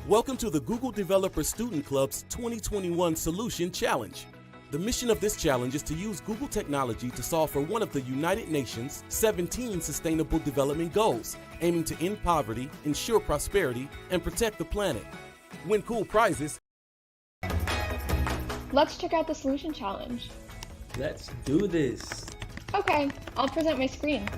Welcome to the Google Developer Student Club's 2021 Solution Challenge. The mission of this challenge is to use Google technology to solve for one of the United Nations' 17 Sustainable Development Goals, aiming to end poverty, ensure prosperity, and protect the planet. Win cool prizes. Let's check out the Solution Challenge. Let's do this. Okay, I'll present my screen.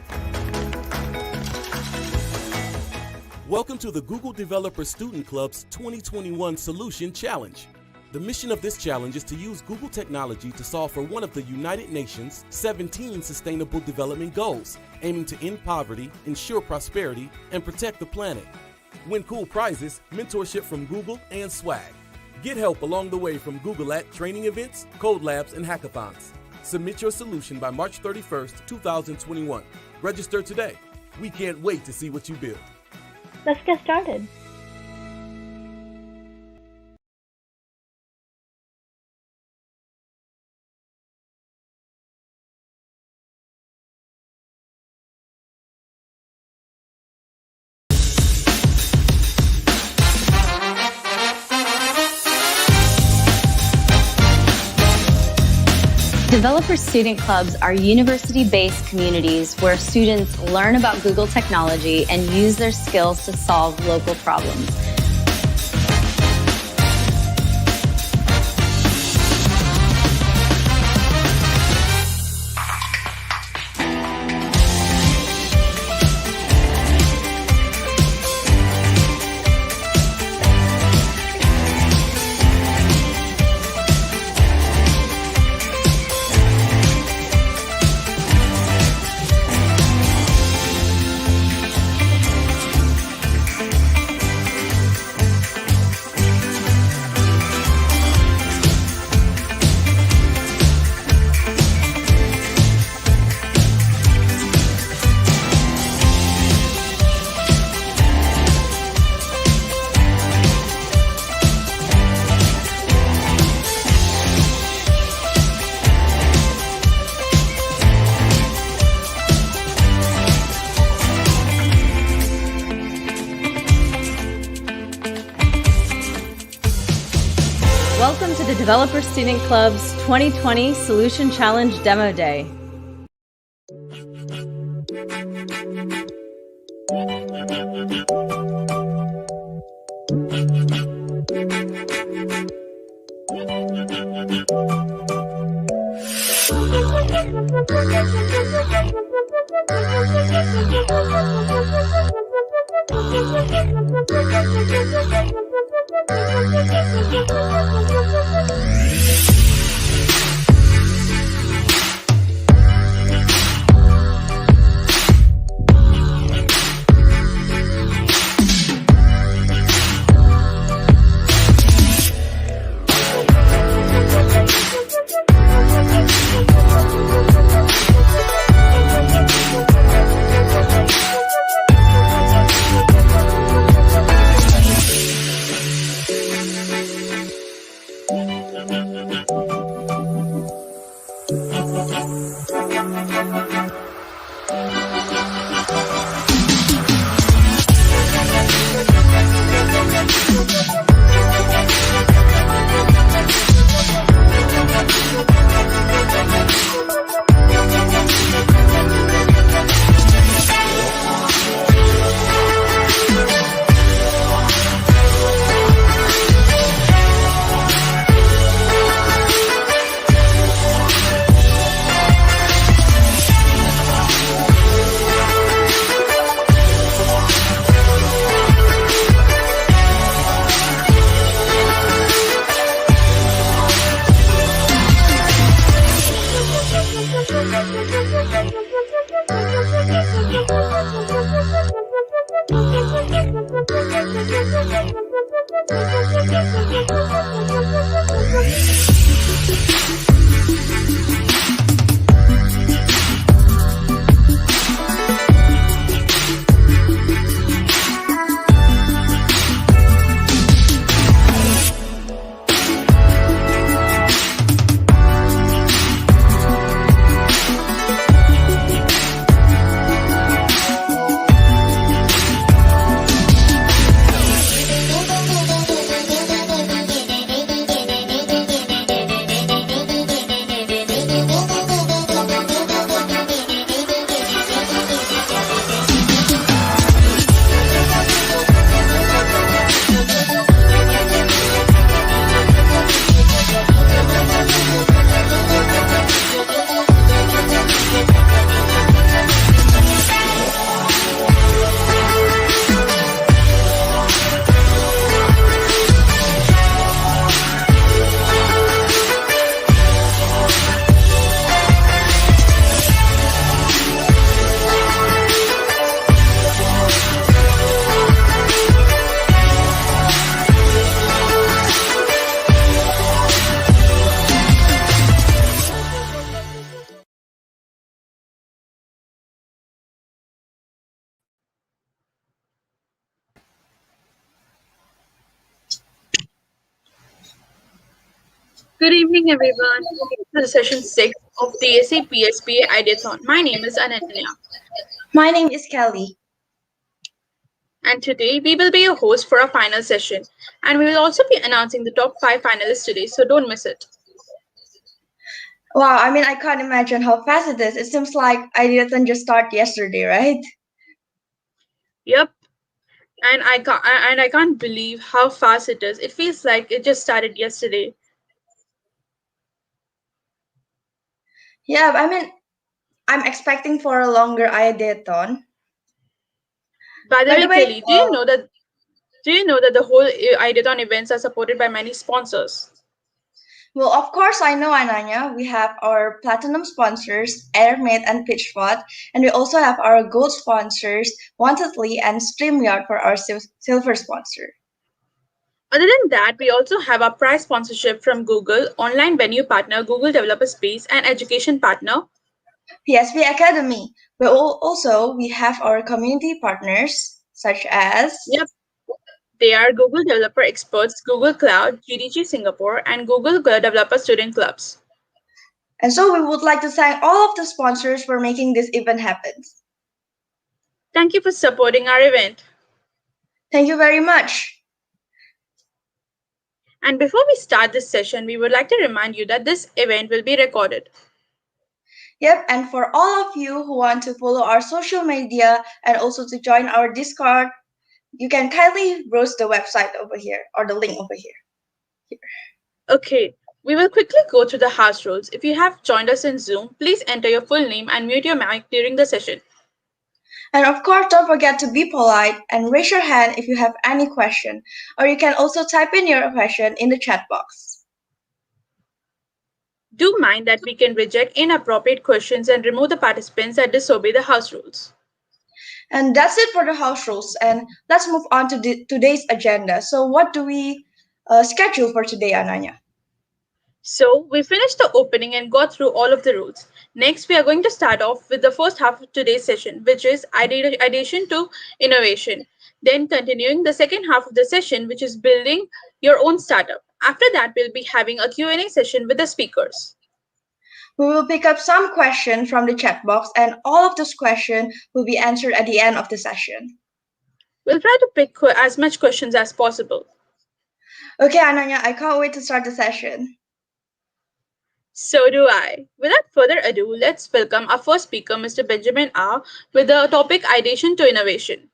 Welcome to the Google Developer Student Club's 2021 Solution Challenge. The mission of this challenge is to use Google technology to solve for one of the United Nations' 17 Sustainable Development Goals, aiming to end poverty, ensure prosperity, and protect the planet. Win cool prizes, mentorship from Google, and swag. Get help along the way from Google at training events, code labs, and hackathons. Submit your solution by March 31st, 2021. Register today. We can't wait to see what you build. Let's get started. Developer student clubs are university-based communities where students learn about Google technology and use their skills to solve local problems. Welcome to the Developer Student Club's 2020 Solution Challenge Demo Day. Good evening, everyone. Welcome to session 6 of DSC PSB Ideathon. My name is Ananya, My name is Kelly. and today we will be your host for our final session. And we will also be announcing the top 5 finalists today, so don't miss it. Wow, I can't imagine how fast it is. It seems like Ideathon just started yesterday, right? Yep, and I can't believe how fast it is. It feels like it just started yesterday. Yeah, I'm expecting for a longer Ideathon. By the By way, the way, Kelly, do you know that the whole Ideathon events are supported by many sponsors? well, of course, I know, Ananya. We have our platinum sponsors, Airmate and Pitchpot, and we also have our gold sponsors, Wantedly and StreamYard for our silver sponsor. Other than that, we also have our prize sponsorship from Google, online venue partner, Google Developer Space, and education partner, PSB Academy. We have our community partners such as Yep, they are Google Developer Experts, Google Cloud, GDG Singapore, and Google Developer Student Clubs. And so we would like to thank all of the sponsors for making this event happen. Thank you for supporting our event. Thank you very much. And before we start this session, we would like to remind you that this event will be recorded. Yep, and for all of you who want to follow our social media and also to join our Discord, you can kindly browse the website over here or the link over here. Okay, we will quickly go through the house rules. If you have joined us in Zoom, please enter your full name and mute your mic during the session. And of course, don't forget to be polite and raise your hand if you have any question, or you can also type in your question in the chat box. Do mind that we can reject inappropriate questions and remove the participants that disobey the house rules. And that's it for the house rules. And let's move on to today's agenda. So what do we schedule for today, Ananya? So we finished the opening and got through all of the rules. Next, we are going to start off with the first half of today's session, which is ideation to innovation. Then continuing the second half of the session, which is building your own startup. After that, we'll be having a Q&A session with the speakers. We will pick up some questions from the chat box, and all of those questions will be answered at the end of the session. We'll try to pick as much questions as possible. Okay, Ananya, I can't wait to start the session. So do I. Without further ado, let's welcome our first speaker, Mr. Benjamin R., with the topic Ideation to Innovation.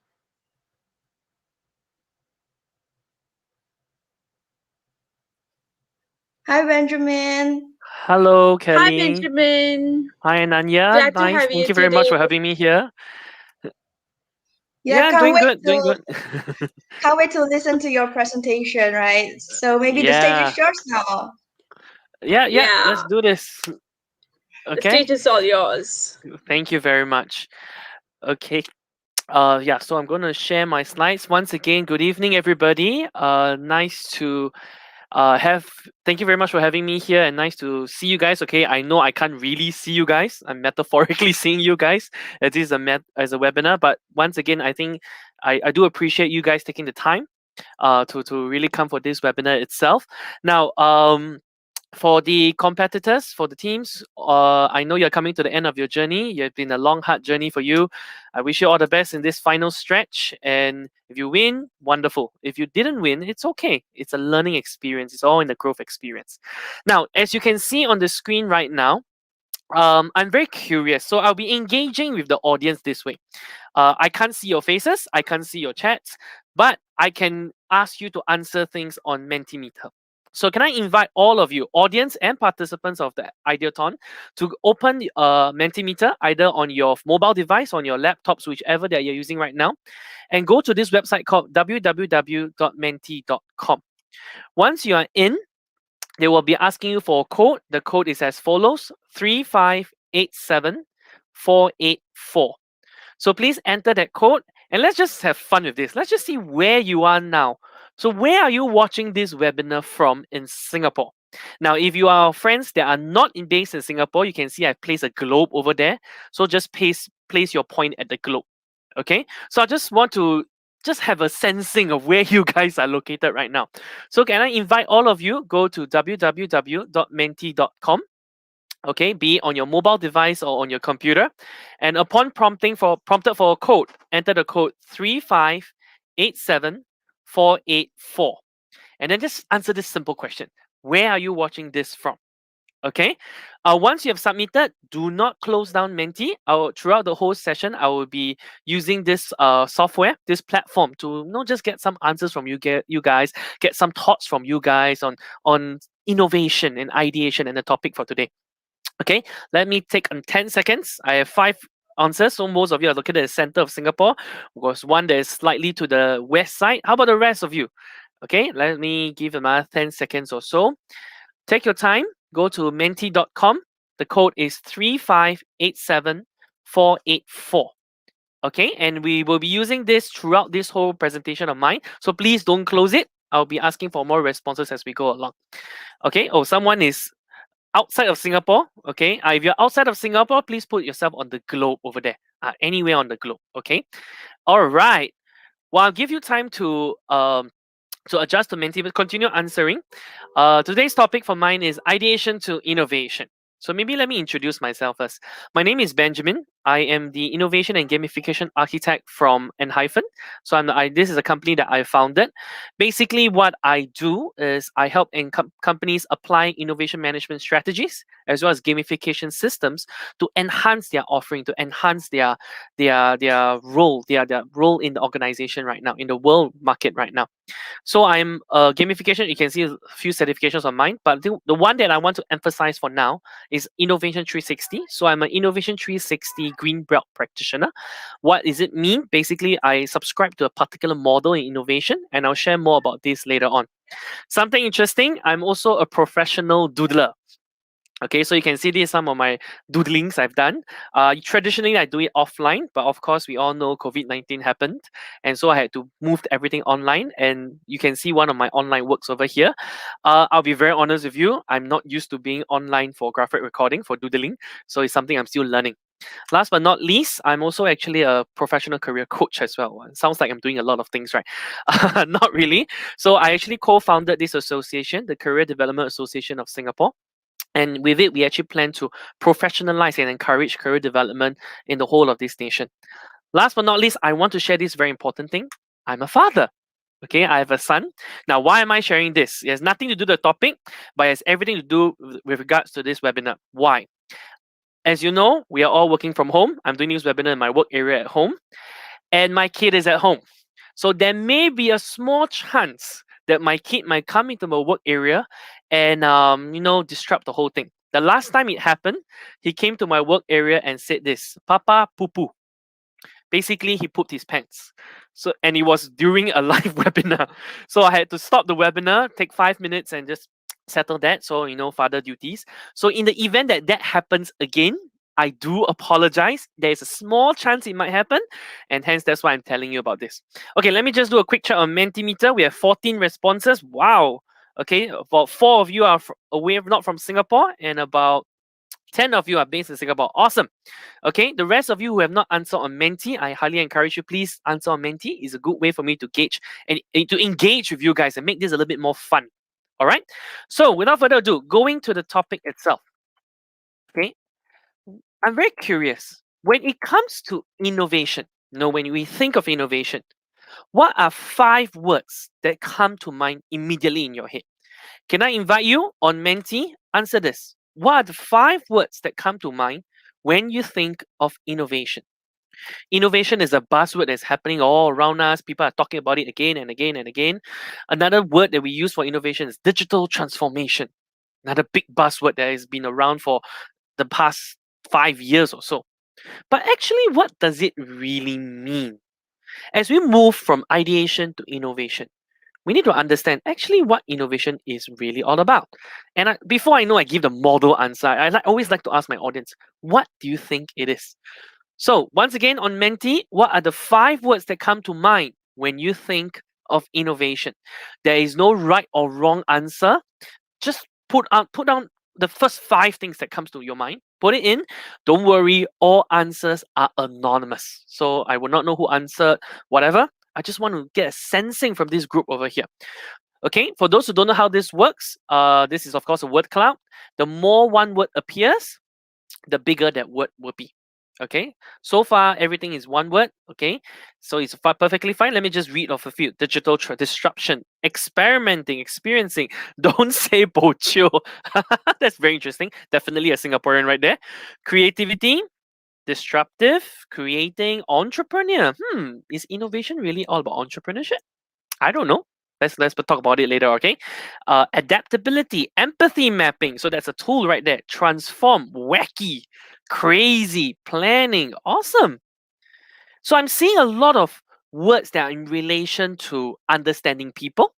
Hi, Benjamin. Hello, Kelly. Hi, Benjamin. Hi, Ananya. Glad to Nice. have Thank you you very much today. for having me here. Yeah, doing good. Can't wait to listen to your presentation, right? So maybe the stage is yours now. Yeah. Let's do this. The Okay. stage is all yours. Thank you very much. Okay. So I'm going to share my slides once again. Good evening, everybody. Nice to thank you very much for having me here, and nice to see you guys. Okay, I know I can't really see you guys. I'm metaphorically seeing you guys as this is as a webinar, but once again, I think I do appreciate you guys taking the time to really come for this webinar itself. Now, for the competitors, for the teams, I know you're coming to the end of your journey. It's been a long, hard journey for you. I wish you all the best in this final stretch. And if you win, wonderful. If you didn't win, it's okay. It's a learning experience. It's all in the growth experience. Now, as you can see on the screen right now, I'm very curious. So I'll be engaging with the audience this way. I can't see your faces. I can't see your chats. But I can ask you to answer things on Mentimeter. So can I invite all of you, audience and participants of the Ideathon, to open Mentimeter either on your mobile device, on your laptops, whichever that you're using right now, and go to this website called www.menti.com. Once you are in, they will be asking you for a code. The code is as follows: 3587484. So please enter that code, and let's just have fun with this. Let's just see where you are now. So where are you watching this webinar from in Singapore? Now, if you are friends that are not based in Singapore, you can see I've placed a globe over there. So just place your point at the globe. Okay. So I just want to just have a sensing of where you guys are located right now. So can I invite all of you, go to www.menti.com, okay, be it on your mobile device or on your computer, and upon prompted for a code, enter the code 3587484, and then just answer this simple question: where are you watching this from? Okay. Once you have submitted, do not close down Menti. Throughout the whole session, I will be using this software, this platform, to not just get some answers from you guys, get some thoughts from you guys on innovation and ideation and the topic for today. Okay, let me take 10 seconds. I have 5 answers, so most of you are located at the center of Singapore. Because one that is slightly to the west side. How about the rest of you? Okay, let me give another 10 seconds or so. Take your time. Go to menti.com. The code is 3587484. Okay, and we will be using this throughout this whole presentation of mine. So please don't close it. I'll be asking for more responses as we go along. Okay, oh, someone is outside of Singapore. Okay, if you're outside of Singapore, please put yourself on the globe over there. Anywhere on the globe. Okay, all right. Well, I'll give you time to adjust to Menti, but continue answering. Today's topic for mine is ideation to innovation. So maybe let me introduce myself first. My name is Benjamin. I am the innovation and gamification architect from Enhyphen. So this is a company that I founded. Basically, what I do is I help companies apply innovation management strategies as well as gamification systems to enhance their offering, to enhance their role, their role in the organization right now, in the world market right now. So I'm gamification. You can see a few certifications on mine, but the one that I want to emphasize for now is Innovation 360. So I'm an Innovation 360 Green Belt practitioner. What does it mean? Basically, I subscribe to a particular model in innovation, and I'll share more about this later on. Something interesting, I'm also a professional doodler. Okay, so you can see these some of my doodlings I've done. Traditionally, I do it offline, but of course, we all know COVID-19 happened. And so I had to move everything online. And you can see one of my online works over here. I'll be very honest with you. I'm not used to being online for graphic recording, for doodling. So it's something I'm still learning. Last but not least, I'm also actually a professional career coach as well. It sounds like I'm doing a lot of things, right? Not really. So I actually co-founded this association, the Career Development Association of Singapore. And with it, we actually plan to professionalize and encourage career development in the whole of this nation. Last but not least, I want to share this very important thing. I'm a father. Okay, I have a son. Now, why am I sharing this? It has nothing to do with the topic, but it has everything to do with regards to this webinar. Why? As you know, we are all working from home. I'm doing this webinar in my work area at home, and my kid is at home. So there may be a small chance that my kid might come into my work area and disrupt the whole thing. The last time it happened, he came to my work area and said this: "Papa, poo poo." Basically, he pooped his pants. So, and it was during a live webinar. So I had to stop the webinar, take 5 minutes, and just settle that. So father duties. So in the event that that happens again, I do apologize. There's a small chance it might happen, and hence that's why I'm telling you about this. Okay, let me just do a quick check on Mentimeter. We have 14 responses. Wow. Okay, about 4 of you are away, not from Singapore, and about 10 of you are based in Singapore. Awesome. Okay, the rest of you who have not answered on Menti, I highly encourage you, please answer on Menti. It's a good way for me to gauge and to engage with you guys and make this a little bit more fun. All right. So without further ado, going to the topic itself. Okay. I'm very curious. When it comes to innovation, when we think of innovation, what are 5 words that come to mind immediately in your head? Can I invite you on Menti? Answer this. What are the 5 words that come to mind when you think of innovation? Innovation is a buzzword that's happening all around us. People are talking about it again and again and again. Another word that we use for innovation is digital transformation. Another big buzzword that has been around for the past 5 years or so. But actually, what does it really mean? As we move from ideation to innovation, we need to understand actually what innovation is really all about. And before I give the model answer, I always like to ask my audience, what do you think it is? So once again on Menti, what are the 5 words that come to mind when you think of innovation? There is no right or wrong answer. Just put down the first 5 things that comes to your mind. Put it in. Don't worry, all answers are anonymous. So I will not know who answered whatever. I just want to get a sensing from this group over here. Okay, for those who don't know how this works, this is of course a word cloud. The more one word appears, the bigger that word will be. Okay, so far everything is one word. Okay, so it's perfectly fine. Let me just read off a few. Digital disruption, experimenting, experiencing. Don't say bo chio. That's very interesting. Definitely a Singaporean right there. Creativity, disruptive, creating, entrepreneur. Is innovation really all about entrepreneurship? I don't know. Let's talk about it later, okay? Adaptability, empathy mapping. So that's a tool right there. Transform, wacky, crazy, planning. Awesome. So I'm seeing a lot of words that are in relation to understanding people.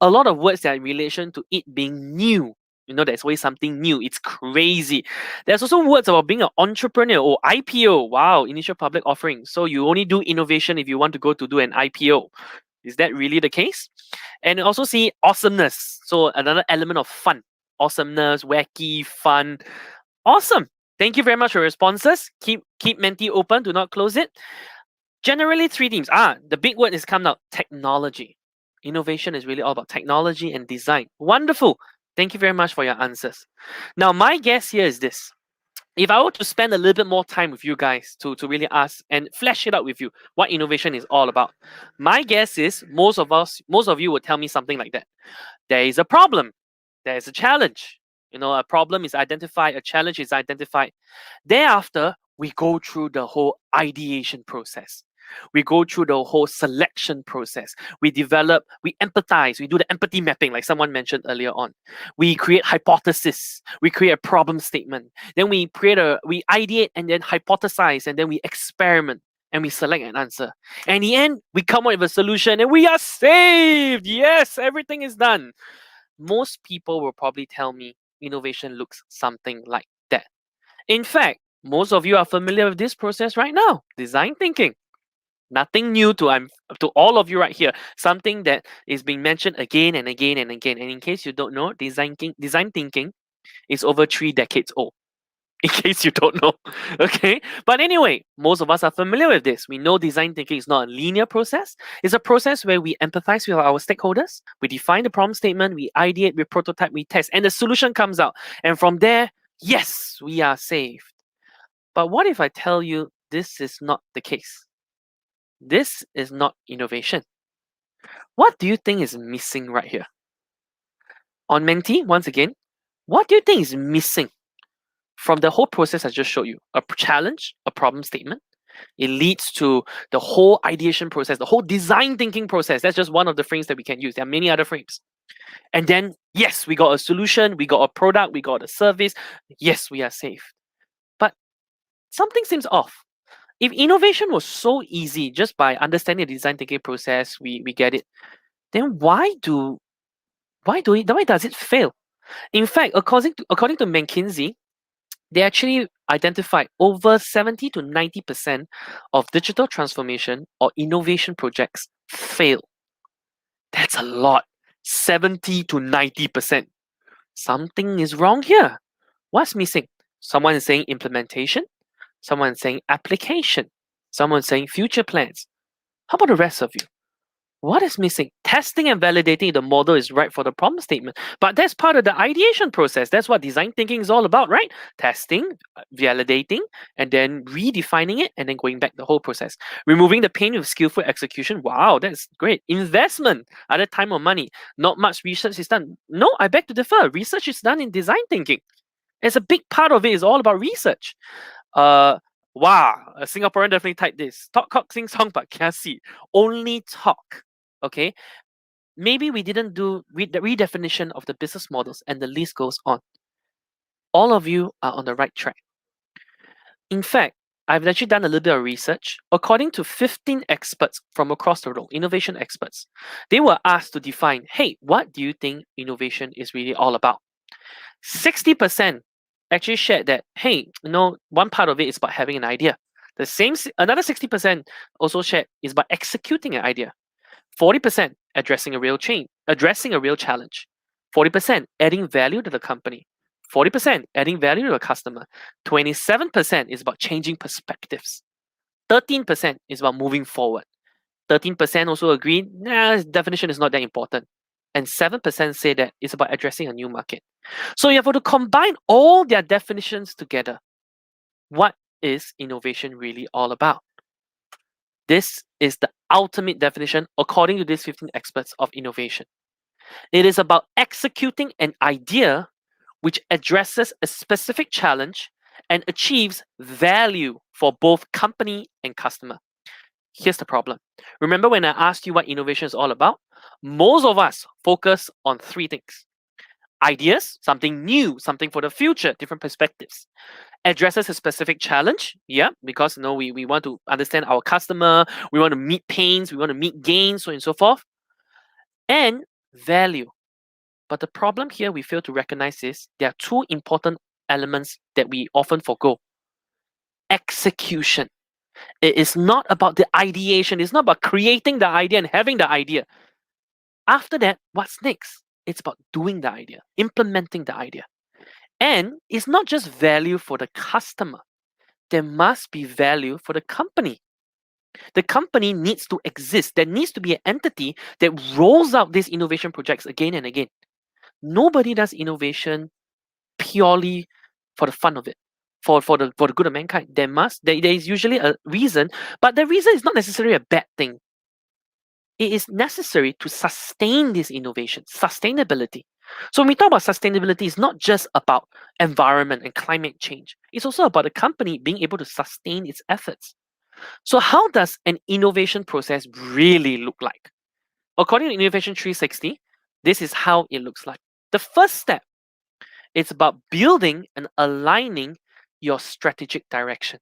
A lot of words that are in relation to it being new. You know, there's always something new. It's crazy. There's also words about being an entrepreneur or IPO. Wow, initial public offering. So you only do innovation if you want to go to do an IPO. Is that really the case? And also see awesomeness. So another element of fun. Awesomeness, wacky, fun. Awesome. Thank you very much for your responses. Keep Menti open. Do not close it. Generally, three themes. The big word is coming out. Technology. Innovation is really all about technology and design. Wonderful. Thank you very much for your answers. Now, my guess here is this. If I were to spend a little bit more time with you guys to really ask and flesh it out with you, what innovation is all about, my guess is most of you would tell me something like that. There is a problem. There is a challenge. You know, a problem is identified, a challenge is identified. Thereafter, we go through the whole ideation process. We go through the whole selection process. We develop, we empathize, we do the empathy mapping like someone mentioned earlier on. We create hypothesis, we create a problem statement. Then we ideate and then hypothesize and then we experiment and we select an answer. And in the end, we come up with a solution and we are saved. Yes, everything is done. Most people will probably tell me innovation looks something like that. In fact, most of you are familiar with this process right now, design thinking. Nothing new to all of you right here. Something that is being mentioned again and again and again. And in case you don't know, design thinking is over 3 decades old. In case you don't know. Okay? But anyway, most of us are familiar with this. We know design thinking is not a linear process. It's a process where we empathize with our stakeholders. We define the problem statement. We ideate, we prototype, we test. And the solution comes out. And from there, yes, we are saved. But what if I tell you this is not the case? This is not innovation. What do you think is missing right here? On Menti, once again, what do you think is missing from the whole process I just showed you? A challenge, a problem statement. It leads to the whole ideation process, the whole design thinking process. That's just one of the frames that we can use. There are many other frames. And then, yes, we got a solution, we got a product, we got a service. Yes, we are safe. But something seems off. If innovation was so easy just by understanding the design thinking process, we get it, then why does it fail? In fact, according to McKinsey, they actually identified over 70 to 90% of digital transformation or innovation projects fail. That's a lot. 70 to 90%. Something is wrong here. What's missing? Someone is saying implementation. Someone saying application. Someone saying future plans. How about the rest of you? What is missing? Testing and validating the model is right for the problem statement. But that's part of the ideation process. That's what design thinking is all about, right? Testing, validating, and then redefining it, and then going back the whole process. Removing the pain with skillful execution. Wow, that's great. Investment, either time or money. Not much research is done. No, I beg to differ. Research is done in design thinking. It's a big part of it is all about research. Wow, a Singaporean definitely typed this. Talk cock sing song but kiasi. Only talk. Okay. Maybe we didn't do the redefinition of the business models, and the list goes on. All of you are on the right track. In fact, I've actually done a little bit of research. According to 15 experts from across the world, innovation experts, they were asked to define, hey, what do you think innovation is really all about? 60% actually shared that, hey, one part of it is about having an idea. Another 60% also shared is about executing an idea. 40% addressing a real challenge. 40% adding value to the company. 40% adding value to the customer. 27% is about changing perspectives. 13% is about moving forward. 13% also agree, nah, definition is not that important. And 7% say that it's about addressing a new market. So you have to combine all their definitions together. What is innovation really all about? This is the ultimate definition, according to these 15 experts, of innovation. It is about executing an idea which addresses a specific challenge and achieves value for both company and customer. Here's the problem. Remember when I asked you what innovation is all about? Most of us focus on three things. Ideas, something new, something for the future, different perspectives. Addresses a specific challenge, yeah, because we want to understand our customer, we want to meet pains, we want to meet gains, so on and so forth. And value. But the problem here we fail to recognize is there are two important elements that we often forgo. Execution. It is not about the ideation. It's not about creating the idea and having the idea. After that, what's next? It's about doing the idea, implementing the idea. And it's not just value for the customer. There must be value for the company. The company needs to exist. There needs to be an entity that rolls out these innovation projects again and again. Nobody does innovation purely for the fun of it, for the good of mankind. There is usually a reason, but the reason is not necessarily a bad thing. It is necessary to sustain this innovation, sustainability. So when we talk about sustainability, it's not just about environment and climate change. It's also about the company being able to sustain its efforts. So how does an innovation process really look like? According to Innovation 360, this is how it looks like. The first step, it's about building and aligning your strategic direction.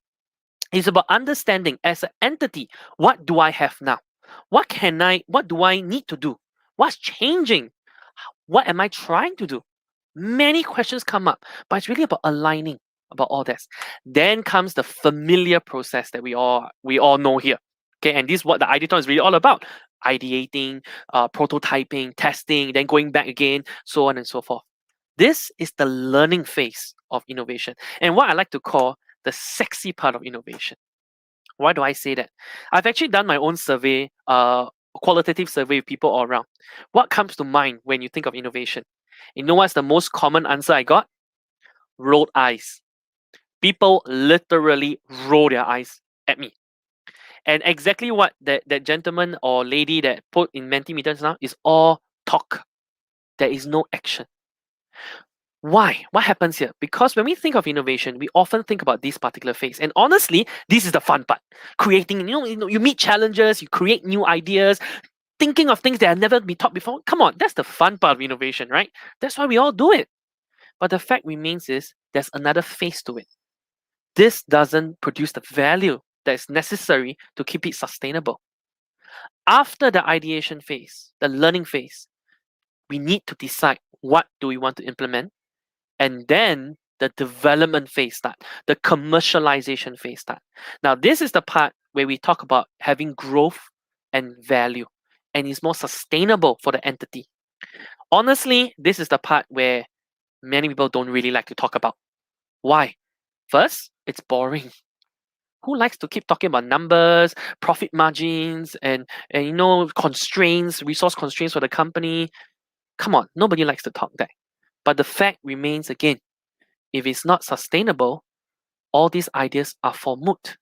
It's about understanding as an entity, what do I have now? What do I need to do? What's changing? What am I trying to do? Many questions come up, but it's really about aligning about all this. Then comes the familiar process that we all know here. Okay, and this is what the Ideathon is really all about. Ideating, prototyping, testing, then going back again, so on and so forth. This is the learning phase of innovation, and what I like to call the sexy part of innovation. Why do I say that? I've actually done my own survey, qualitative survey with people all around. What comes to mind when you think of innovation? You know what's the most common answer I got? Rolled eyes. People literally roll their eyes at me. And exactly what that gentleman or lady that put in Mentimeter now is all talk. There is no action. Why? What happens here? Because when we think of innovation, we often think about this particular phase. And honestly, this is the fun part. Creating, you meet challenges, you create new ideas, thinking of things that have never been taught before. Come on, that's the fun part of innovation, right? That's why we all do it. But the fact remains is there's another phase to it. This doesn't produce the value that is necessary to keep it sustainable. After the ideation phase, the learning phase, we need to decide what do we want to implement, and then the development phase start, the commercialization phase start. Now, this is the part where we talk about having growth and value, and it's more sustainable for the entity. Honestly, this is the part where many people don't really like to talk about. Why? First, it's boring. Who likes to keep talking about numbers, profit margins, and constraints, resource constraints for the company? Come on, nobody likes to talk that. But the fact remains again, if it's not sustainable, all these ideas are for moot.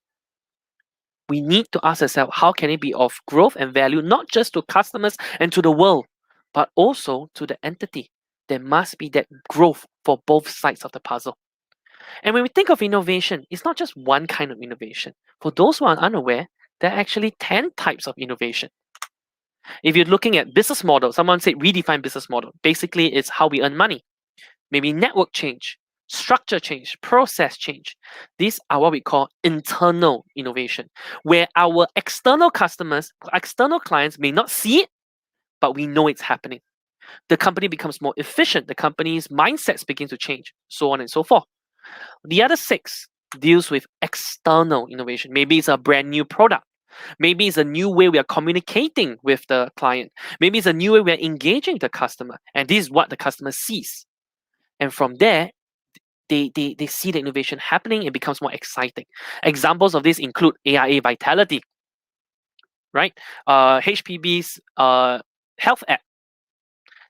We need to ask ourselves, how can it be of growth and value, not just to customers and to the world, but also to the entity? There must be that growth for both sides of the puzzle. And when we think of innovation, it's not just one kind of innovation. For those who are unaware, there are actually 10 types of innovation. If you're looking at business model, someone said redefine business model. Basically, it's how we earn money. Maybe network change, structure change, process change. These are what we call internal innovation, where our external customers, external clients may not see it, but we know it's happening. The company becomes more efficient. The company's mindsets begin to change, so on and so forth. The other 6 deals with external innovation. Maybe it's a brand new product. Maybe it's a new way we are communicating with the client. Maybe it's a new way we are engaging the customer. And this is what the customer sees. And from there, they see the innovation happening. It becomes more exciting. Examples of this include AIA Vitality. right? HPB's health app.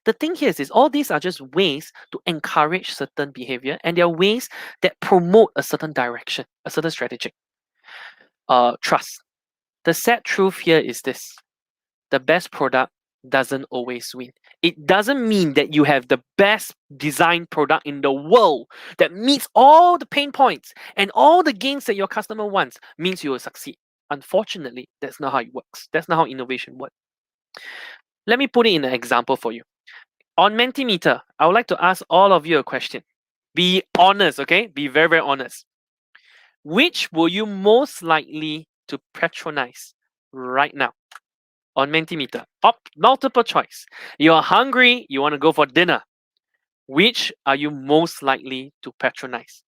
The thing here is all these are just ways to encourage certain behavior, and they're ways that promote a certain direction, a certain strategic trust. The sad truth here is this: the best product doesn't always win. It doesn't mean that you have the best designed product in the world that meets all the pain points and all the gains that your customer wants means you will succeed. Unfortunately, that's not how it works. That's not how innovation works. Let me put it in an example for you. On Mentimeter, I would like to ask all of you a question. Be honest, okay? Be very, very honest. Which will you most likely to patronize right now? On Mentimeter, multiple choice. You're hungry, you want to go for dinner. Which are you most likely to patronize?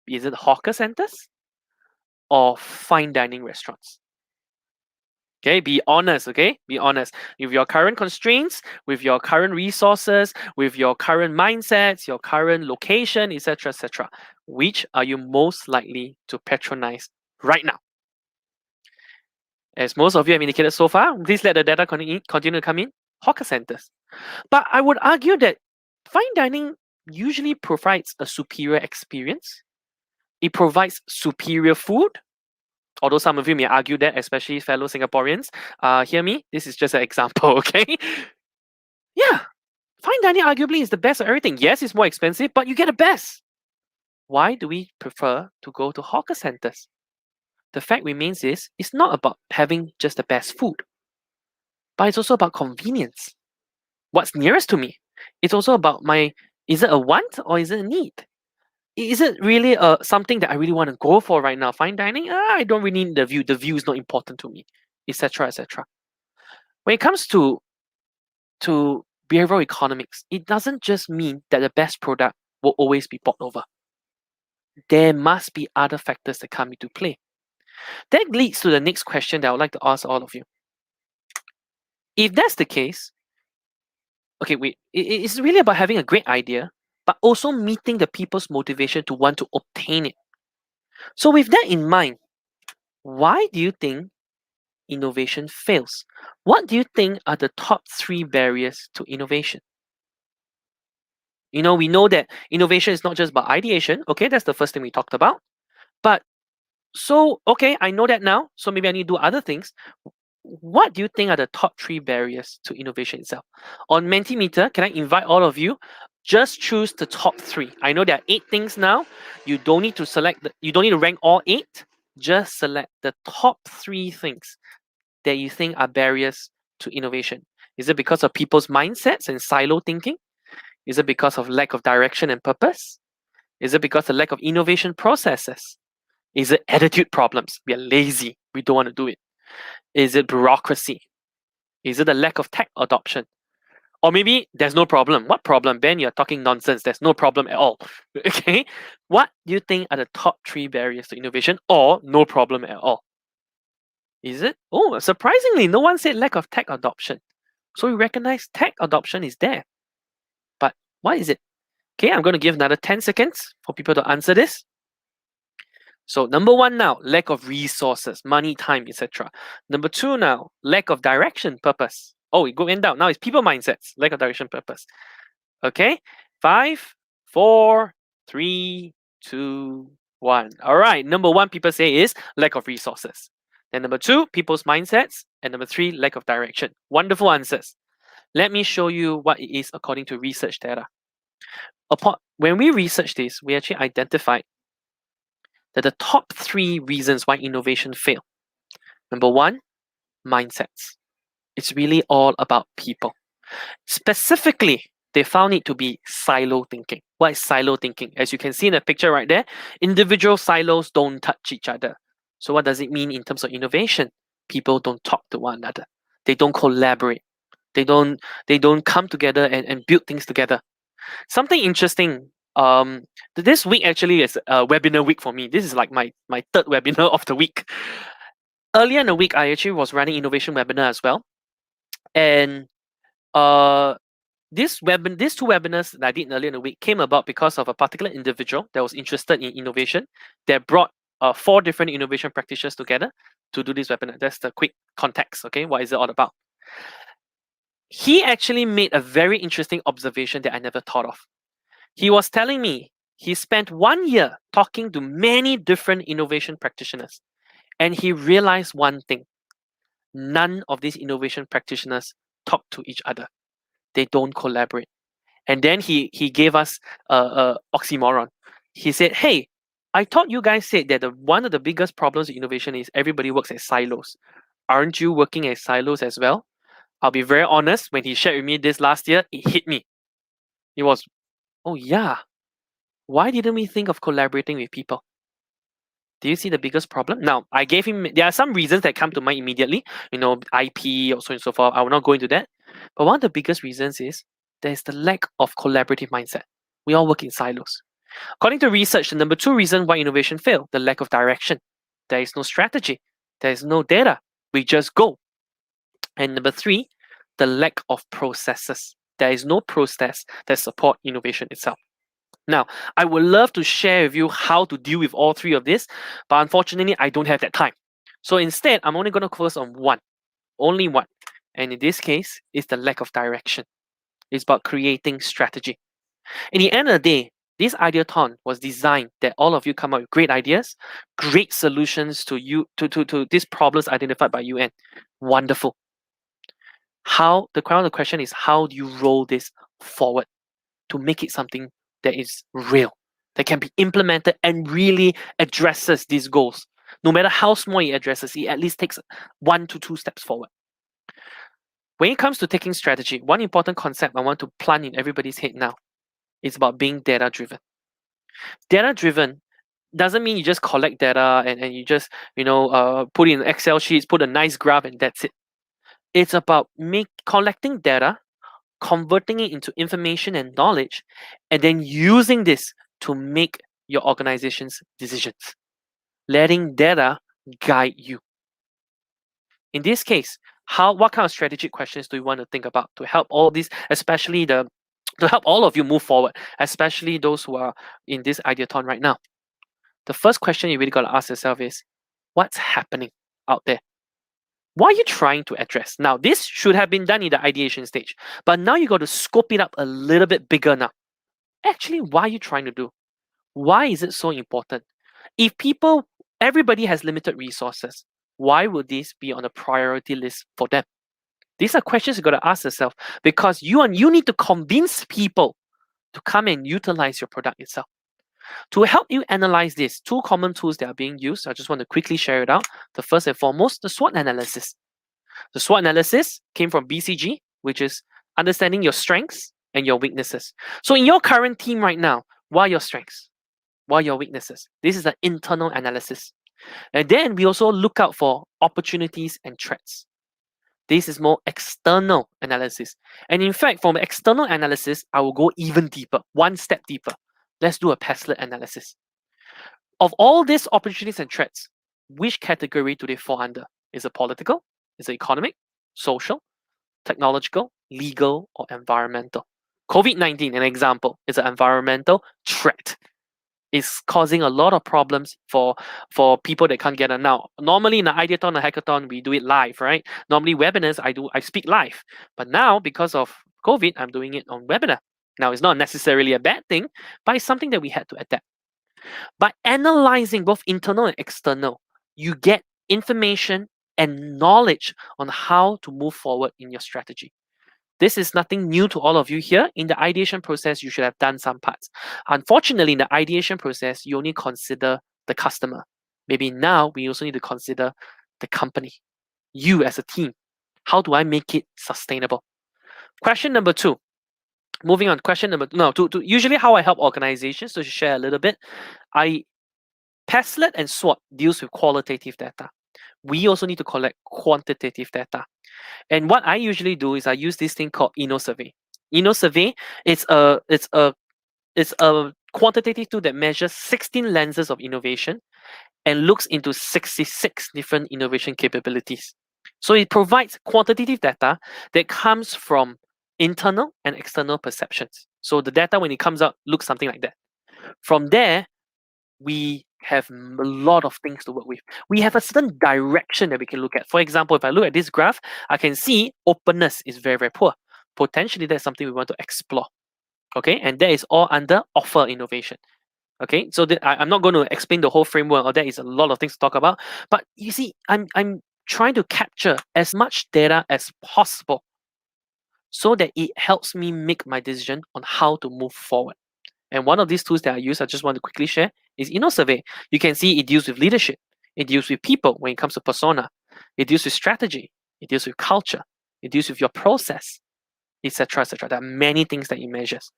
Is it hawker centers or fine dining restaurants? Okay, be honest, okay? Be honest. With your current constraints, with your current resources, with your current mindsets, your current location, etc., etc., which are you most likely to patronize right now? As most of you have indicated so far, please let the data continue to come in. Hawker centers. But I would argue that fine dining usually provides a superior experience. It provides superior food. Although some of you may argue that, especially fellow Singaporeans. Hear me? This is just an example, okay? Yeah, fine dining arguably is the best of everything. Yes, it's more expensive, but you get the best. Why do we prefer to go to hawker centers? The fact remains is, it's not about having just the best food, but it's also about convenience. What's nearest to me? It's also about is it a want or is it a need? Is it really something that I really want to go for right now? Fine dining? I don't really need the view. The view is not important to me, etc., etc. When it comes to behavioral economics, it doesn't just mean that the best product will always be bought over. There must be other factors that come into play. That leads to the next question that I would like to ask all of you. If that's the case, okay, wait, it's really about having a great idea, but also meeting the people's motivation to want to obtain it. So with that in mind, why do you think innovation fails? What do you think are the top 3 barriers to innovation? We know that innovation is not just about ideation. Okay, that's the first thing we talked about. But so, okay, I know that now. So maybe I need to do other things. What do you think are the top 3 barriers to innovation itself? On Mentimeter, can I invite all of you? Just choose the top 3. I know there are 8 things now. You don't need to you don't need to rank all 8. Just select the top 3 things that you think are barriers to innovation. Is it because of people's mindsets and silo thinking? Is it because of lack of direction and purpose? Is it because of lack of innovation processes? Is it attitude problems? We are lazy. We don't want to do it. Is it bureaucracy? Is it a lack of tech adoption? Or maybe there's no problem. What problem? Ben, you're talking nonsense. There's no problem at all. Okay? What do you think are the top 3 barriers to innovation or no problem at all? Is it? Oh, surprisingly, no one said lack of tech adoption. So we recognize tech adoption is there. But what is it? Okay, I'm going to give another 10 seconds for people to answer this. So number 1 now, lack of resources, money, time, etc. Number 2 now, lack of direction, purpose. Oh, it went down. Now it's people mindsets, lack of direction, purpose. Okay, 5, 4, 3, 2, 1. All right, number 1 people say is lack of resources. Then number 2, people's mindsets. And number 3, lack of direction. Wonderful answers. Let me show you what it is according to research data. When we researched this, we actually identified that the top 3 reasons why innovation fail. Number 1, mindsets. It's really all about people. Specifically, they found it to be silo thinking. What is silo thinking? As you can see in the picture right there, individual silos don't touch each other. So what does it mean in terms of innovation? People don't talk to one another. They don't collaborate. They don't come together and build things together. Something interesting. This week actually is a webinar week for me. This is like my 3rd webinar of the week. Earlier in the week, I actually was running innovation webinar as well. And these 2 webinars that I did earlier in the week came about because of a particular individual that was interested in innovation that brought 4 different innovation practitioners together to do this webinar. That's the quick context, okay? What is it all about? He actually made a very interesting observation that I never thought of. He was telling me he spent 1 year talking to many different innovation practitioners, and he realized one thing. None of these innovation practitioners talk to each other. They don't collaborate. And then he gave us a oxymoron. He said, hey, I thought you guys said that one of the biggest problems with innovation is everybody works as silos. Aren't you working as silos as well? I'll be very honest, when he shared with me this last year, it hit me. It was, oh yeah, why didn't we think of collaborating with people? Do you see the biggest problem? Now, I gave him, there are some reasons that come to mind immediately, IP or so on and so forth. I will not go into that. But one of the biggest reasons is there's the lack of collaborative mindset. We all work in silos. According to research, the number 2 reason why innovation failed, the lack of direction. There is no strategy. There is no data. We just go. And number 3, the lack of processes. There is no process that support innovation itself. Now, I would love to share with you how to deal with all 3 of this, but unfortunately, I don't have that time. So instead, I'm only going to focus on one, only one. And in this case, it's the lack of direction. It's about creating strategy. In the end of the day, this Ideathon was designed that all of you come up with great ideas, great solutions to these problems identified by UN. Wonderful. The question is, how do you roll this forward to make it something that is real, that can be implemented and really addresses these goals? No matter how small it addresses, it at least takes 1 to 2 steps forward. When it comes to taking strategy, one important concept I want to plant in everybody's head now is about being data-driven. Data-driven doesn't mean you just collect data and you just put in Excel sheets, put a nice graph, and that's it. It's about collecting data, converting it into information and knowledge, and then using this to make your organization's decisions. Letting data guide you. In this case, what kind of strategic questions do you want to think about to help all these, especially to help all of you move forward, especially those who are in this Ideathon right now? The first question you really got to ask yourself is, what's happening out there? What are you trying to address? Now, this should have been done in the ideation stage, but now you got to scope it up a little bit bigger now. Actually, what are you trying to do? Why is it so important? If everybody has limited resources, why would this be on a priority list for them? These are questions you got to ask yourself, because you need to convince people to come and utilize your product itself. To help you analyze this, 2 common tools that are being used, I just want to quickly share it out. The first and foremost, the SWOT analysis. The SWOT analysis came from BCG, which is understanding your strengths and your weaknesses. So in your current team right now, what are your strengths? What are your weaknesses? This is an internal analysis. And then we also look out for opportunities and threats. This is more external analysis. And in fact, from external analysis, I will go even deeper, 1 step deeper. Let's do a PSB analysis. Of all these opportunities and threats, which category do they fall under? Is it political? Is it economic? Social? Technological? Legal? Or environmental? COVID-19, an example, is an environmental threat. It's causing a lot of problems for people that can't get it now. Normally in an Ideathon or hackathon, we do it live, right? Normally webinars, I speak live. But now, because of COVID, I'm doing it on webinar. Now, it's not necessarily a bad thing, but it's something that we had to adapt. By analyzing both internal and external, you get information and knowledge on how to move forward in your strategy. This is nothing new to all of you here. In the ideation process, you should have done some parts. Unfortunately, in the ideation process, you only consider the customer. Maybe now we also need to consider the company, you as a team. How do I make it sustainable? Question number 2. Moving on, question number usually how I help organizations, to share a little bit, PSB and SWOT deals with qualitative data. We also need to collect quantitative data. And what I usually do is I use this thing called InnoSurvey. InnoSurvey, it's a quantitative tool that measures 16 lenses of innovation and looks into 66 different innovation capabilities. So it provides quantitative data that comes from internal and external perceptions. So the data, when it comes out, looks something like that. From there, we have a lot of things to work with. We have a certain direction that we can look at. For example, if I look at this graph, I can see openness is very, very poor. Potentially, that's something we want to explore. Okay, and that is all under offer innovation. Okay, so I'm not going to explain the whole framework, or there is a lot of things to talk about. But you see, I'm trying to capture as much data as possible so that it helps me make my decision on how to move forward. And one of these tools that I use, I just want to quickly share, is InnoSurvey. You can see it deals with leadership. It deals with people when it comes to persona. It deals with strategy. It deals with culture. It deals with your process, etc., etc. There are many things that it measures.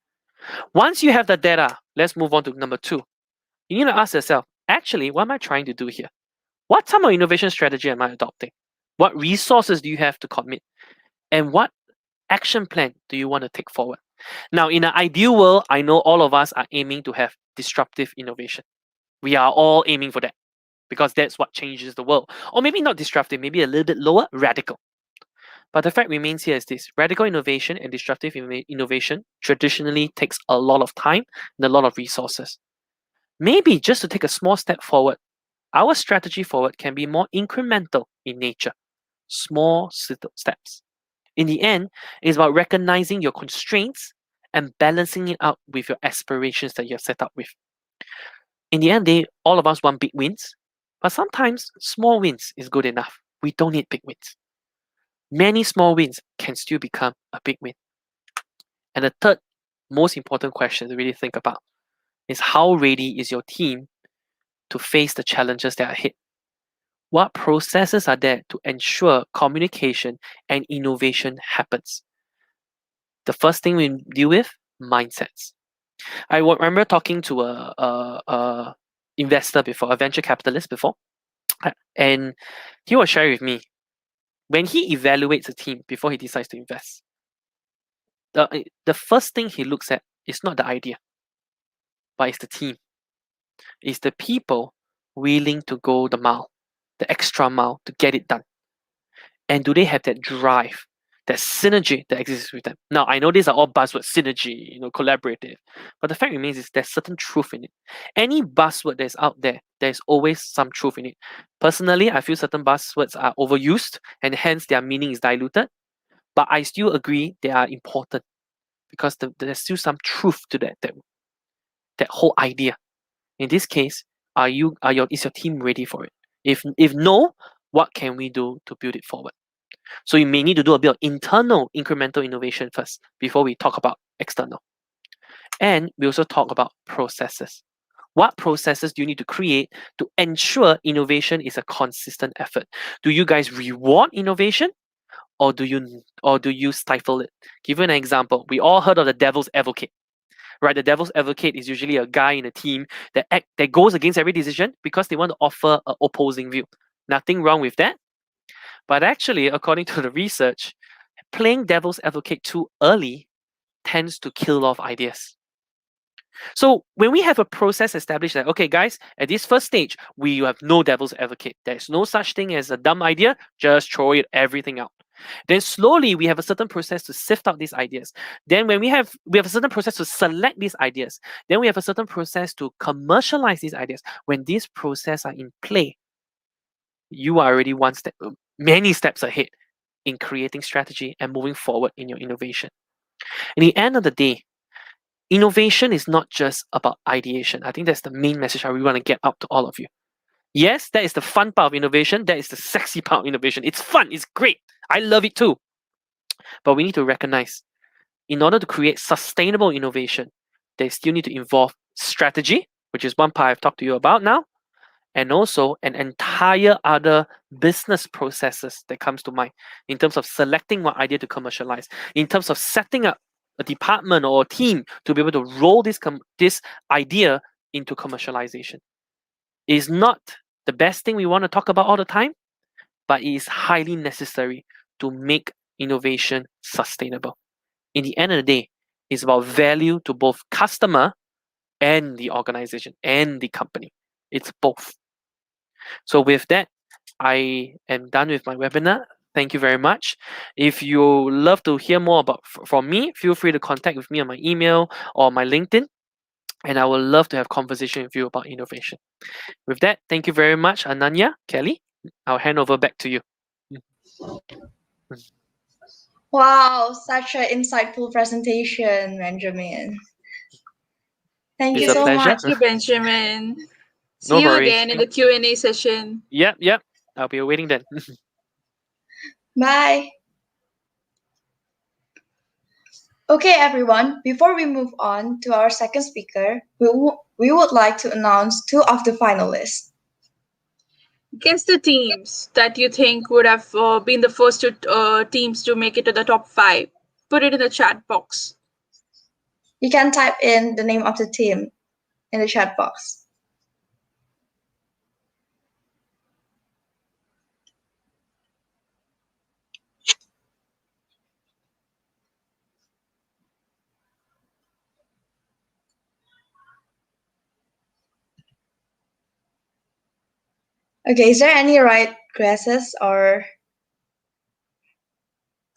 Once you have the data, let's move on to number 2. You need to ask yourself, actually, what am I trying to do here? What type of innovation strategy am I adopting? What resources do you have to commit? And what action plan do you want to take forward? Now, in an ideal world, I know all of us are aiming to have disruptive innovation. We are all aiming for that because that's what changes the world. Or maybe not disruptive, maybe a little bit lower, radical. But the fact remains here is this: radical innovation and disruptive innovation traditionally takes a lot of time and a lot of resources. Maybe just to take a small step forward, our strategy forward can be more incremental in nature, small steps. In the end, it's about recognizing your constraints and balancing it out with your aspirations that you have set up with. In the end, all of us want big wins, but sometimes small wins is good enough. We don't need big wins. Many small wins can still become a big win. And the third most important question to really think about is, how ready is your team to face the challenges that are ahead? What processes are there to ensure communication and innovation happens? The first thing we deal with, mindsets. I remember talking to a investor before, a venture capitalist before, and he was sharing with me, when he evaluates a team before he decides to invest, the first thing he looks at is not the idea, but it's the team. It's the people willing to go the mile, the extra mile to get it done. And do they have that drive, that synergy that exists with them? Now, I know these are all buzzwords, synergy, collaborative, but the fact remains is there's certain truth in it. Any buzzword that's out there, there's always some truth in it. Personally, I feel certain buzzwords are overused and hence their meaning is diluted, but I still agree they are important because there's still some truth to that whole idea. In this case, is your team ready for it? If no, what can we do to build it forward? So you may need to do a bit of internal incremental innovation first before we talk about external. And we also talk about processes. What processes do you need to create to ensure innovation is a consistent effort? Do you guys reward innovation, or do you stifle it? Give you an example. We all heard of the devil's advocate. Right, the devil's advocate is usually a guy in a team that goes against every decision because they want to offer an opposing view. Nothing wrong with that. But actually, according to the research, playing devil's advocate too early tends to kill off ideas. So when we have a process established that, okay, guys, at this first stage, we have no devil's advocate. There's no such thing as a dumb idea. Just throw everything out. Then slowly we have a certain process to sift out these ideas. Then when we have a certain process to select these ideas. Then we have a certain process to commercialize these ideas. When these processes are in play, you are already many steps ahead in creating strategy and moving forward in your innovation. In the end of the day, innovation is not just about ideation. I think that's the main message I really want to get out to all of you. Yes, that is the fun part of innovation. That is the sexy part of innovation. It's fun. It's great. I love it too. But we need to recognize, in order to create sustainable innovation, they still need to involve strategy, which is one part I've talked to you about now, and also an entire other business processes that comes to mind in terms of selecting what idea to commercialize, in terms of setting up a department or a team to be able to roll this idea into commercialization. It is not the best thing we want to talk about all the time, but it is highly necessary to make innovation sustainable. In the end of the day, it's about value to both customer and the organization and the company. It's both. So with that, I am done with my webinar. Thank you very much. If you love to hear more from me, feel free to contact with me on my email or my LinkedIn. and I would love to have conversation with you about innovation. With that, thank you very much, Ananya, Kelly. I'll hand over back to you. Wow, such an insightful presentation, Benjamin. Thank It's you a so pleasure. much. Thank you, Benjamin. No See you worries. again in the Q&A session. Yep. I'll be waiting then. Bye. Okay, everyone, before we move on to our second speaker, we would like to announce two of the finalists. Guess the teams that you think would have been the first two teams to make it to the top 5. Put it in the chat box. You can type in the name of the team in the chat box. Okay, is there any right guesses or?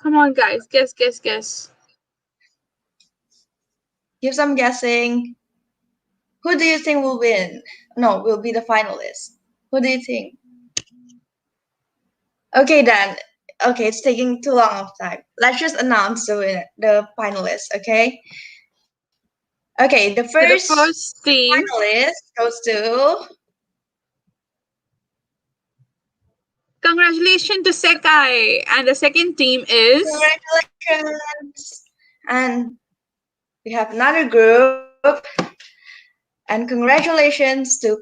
Come on, guys. Guess. Give some guessing. Who do you think will win? No, will be the finalist. Who do you think? Okay, then. Okay, it's taking too long of time. Let's just announce the finalists, okay? Okay, the first team. finalist goes to... Congratulations to Sekai. And the second team is... Congratulations! And we have another group. And congratulations to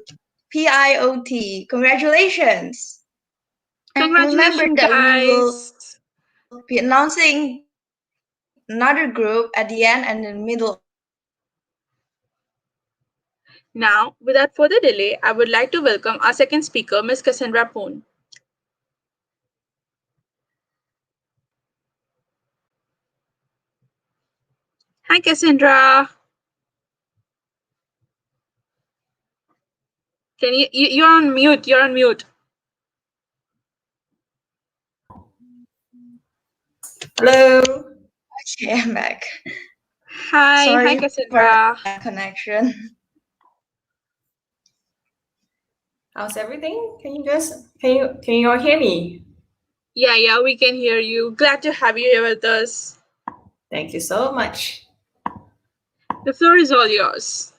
PIOT. Congratulations! And remember Congratulations, that guys. we will be announcing another group at the end and in the middle. Now, without further delay, I would like to welcome our second speaker, Ms. Cassandra Poon. Hi, Cassandra. Can you're on mute. You're on mute. Hello. Okay, I'm back. Hi, Cassandra. For that connection. How's everything? Can you all hear me? Yeah, we can hear you. Glad to have you here with us. Thank you so much. The floor is all yours.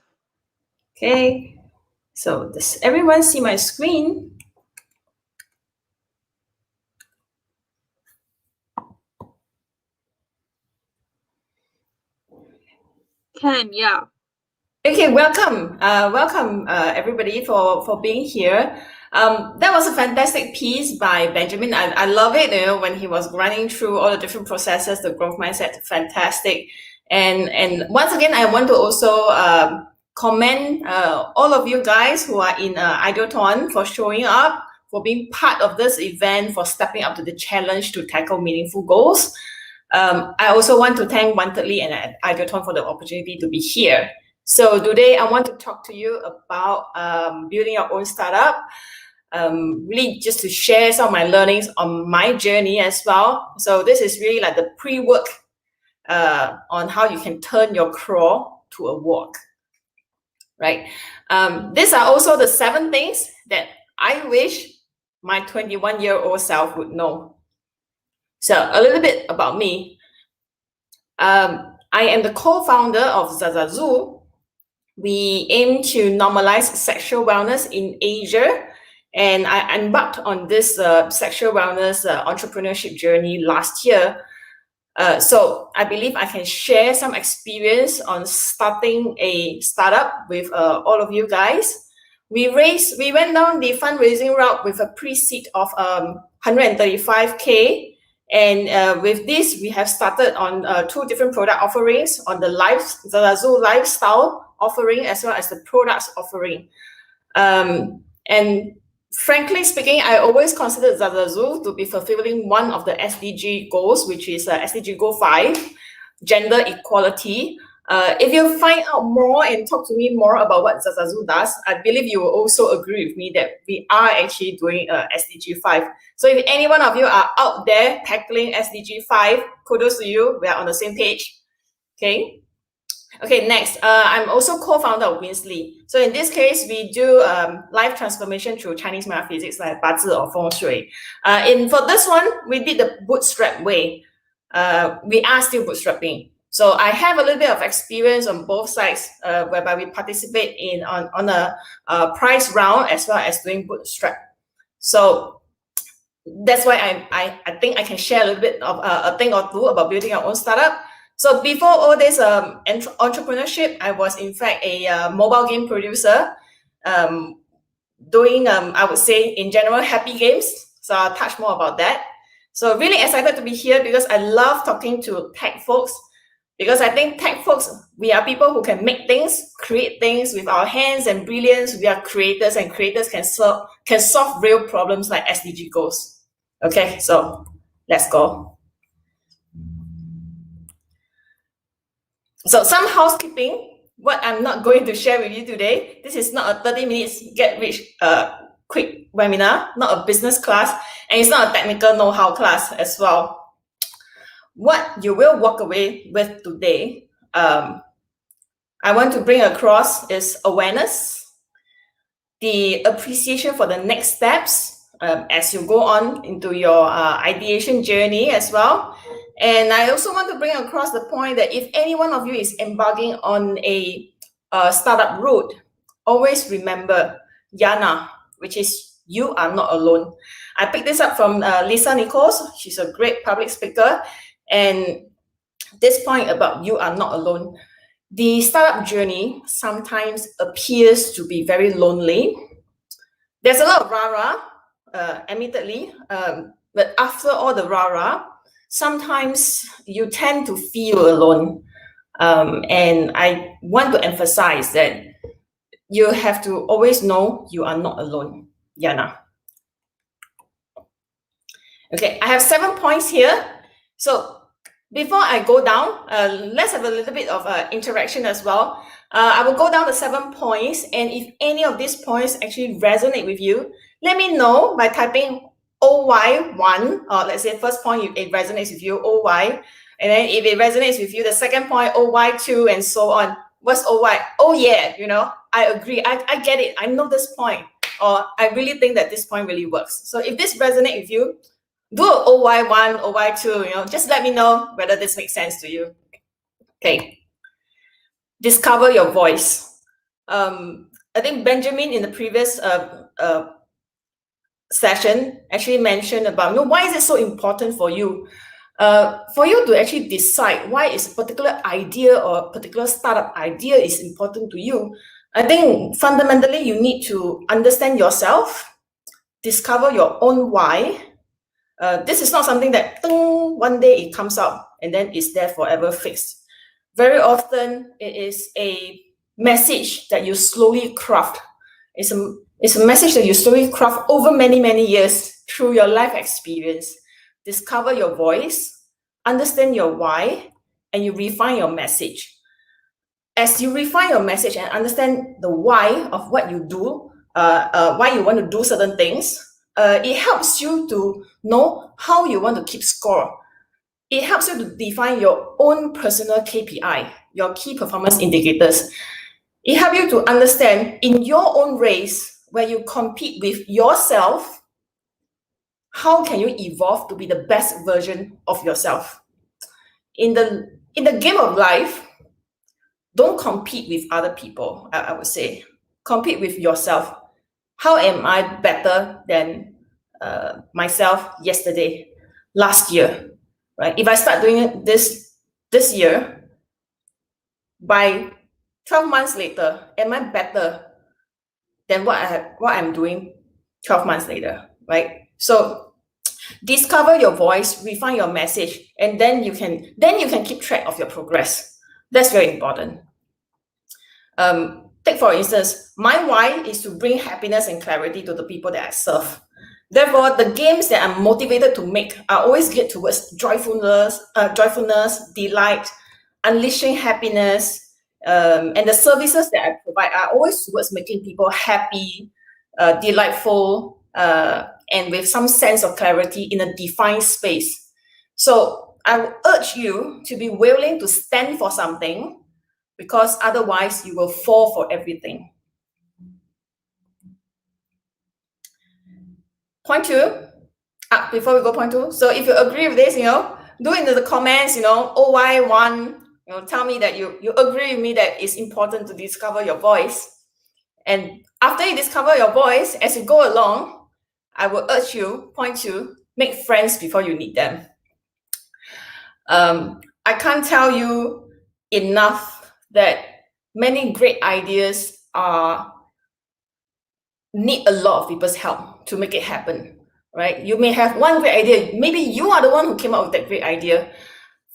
Okay. So does everyone see my screen? Can, yeah. Okay, welcome everybody for being here. That was a fantastic piece by Benjamin. I love it, when he was running through all the different processes, the growth mindset, fantastic. And once again, I want to also commend all of you guys who are in Ideathon for showing up, for being part of this event, for stepping up to the challenge to tackle meaningful goals. I also want to thank Wantedly and Ideathon for the opportunity to be here. So today I want to talk to you about building your own startup, really just to share some of my learnings on my journey as well. So this is really like the pre-work on how you can turn your crawl to a walk, right? These are also the 7 things that I wish my 21-year-old self would know. So a little bit about me. I am the co-founder of Zazazu. We aim to normalize sexual wellness in Asia, and I embarked on this sexual wellness entrepreneurship journey last year. So I believe I can share some experience on starting a startup with all of you guys. We went down the fundraising route with a pre-seed of 135K. And with this, we have started on 2 different product offerings, on the Zazazu lifestyle offering as well as the products offering. And frankly speaking, I always considered Zazazu to be fulfilling one of the SDG goals, which is SDG Goal 5, gender equality. If you find out more and talk to me more about what Zazazu does, I believe you will also agree with me that we are actually doing SDG 5. So if any one of you are out there tackling SDG 5, kudos to you, we are on the same page, okay? Okay, next, I'm also co-founder of Winsley. So in this case, we do life transformation through Chinese metaphysics like 八字 or feng shui. For this one, we did the bootstrap way. We are still bootstrapping. So I have a little bit of experience on both sides, whereby we participate on a prize round as well as doing bootstrap. So that's why I think I can share a little bit of a thing or two about building our own startup. So before all this entrepreneurship, I was in fact a mobile game producer, doing, I would say, in general, happy games. So I'll touch more about that. So really excited to be here because I love talking to tech folks, because I think tech folks, we are people who can make things, create things with our hands and brilliance. We are creators, and creators can solve real problems like SDG goals. Okay, so let's go. So some housekeeping. What I'm not going to share with you today, this is not a 30 minutes get rich quick webinar, not a business class, and it's not a technical know-how class as well. What you will walk away with today, I want to bring across is awareness, the appreciation for the next steps as you go on into your ideation journey as well. And I also want to bring across the point that if any one of you is embarking on a startup route, always remember Yana, which is you are not alone. I picked this up from Lisa Nichols. She's a great public speaker. And this point about you are not alone. The startup journey sometimes appears to be very lonely. There's a lot of rah-rah, admittedly, but after all the rah-rah, sometimes you tend to feel alone. And I want to emphasize that you have to always know you are not alone, Yana. Okay, I have 7 points here. So before I go down, let's have a little bit of interaction as well. I will go down the 7 points, and if any of these points actually resonate with you, let me know by typing OY1, or let's say first point, it resonates with you, OY. And then if it resonates with you, the second point, OY2, and so on. What's OY? Oh yeah, you know, I agree, I get it, I know this point, or I really think that this point really works. So if this resonates with you, do a OY1, OY2, you know, just let me know whether this makes sense to you. Okay. Discover your voice. I think Benjamin in the previous session actually mentioned about, you know, why is it so important for you to actually decide why is a particular idea or a particular startup idea is important to you. I think fundamentally you need to understand yourself, discover your own why. This is not something that one day it comes out and then it's there forever fixed. Very often it is a message that you slowly craft. It's a message that you slowly craft over many, many years through your life experience. Discover your voice, understand your why, and you refine your message. As you refine your message and understand the why of what you do, why you want to do certain things, it helps you to know how you want to keep score. It helps you to define your own personal KPI, your key performance indicators. It helps you to understand in your own race where you compete with yourself, how can you evolve to be the best version of yourself? In the game of life, don't compete with other people, I would say. Compete with yourself. How am I better than myself yesterday, last year, right? If I start doing it this year, by 12 months later, am I better than what I'm doing 12 months later, right? So discover your voice, refine your message, and then you can keep track of your progress. That's very important. Take for instance, my why is to bring happiness and clarity to the people that I serve. Therefore, the games that I'm motivated to make are always geared towards joyfulness, delight, unleashing happiness, and the services that I provide are always towards making people happy, delightful, and with some sense of clarity in a defined space. So I would urge you to be willing to stand for something, because otherwise you will fall for everything. Point 2, before we go point 2, so if you agree with this, do into the comments, OY1, tell me that you agree with me that it's important to discover your voice. And after you discover your voice, as you go along, I will urge you, point 2, make friends before you need them. I can't tell you enough that many great ideas need a lot of people's help to make it happen, right? You may have one great idea. Maybe you are the one who came up with that great idea.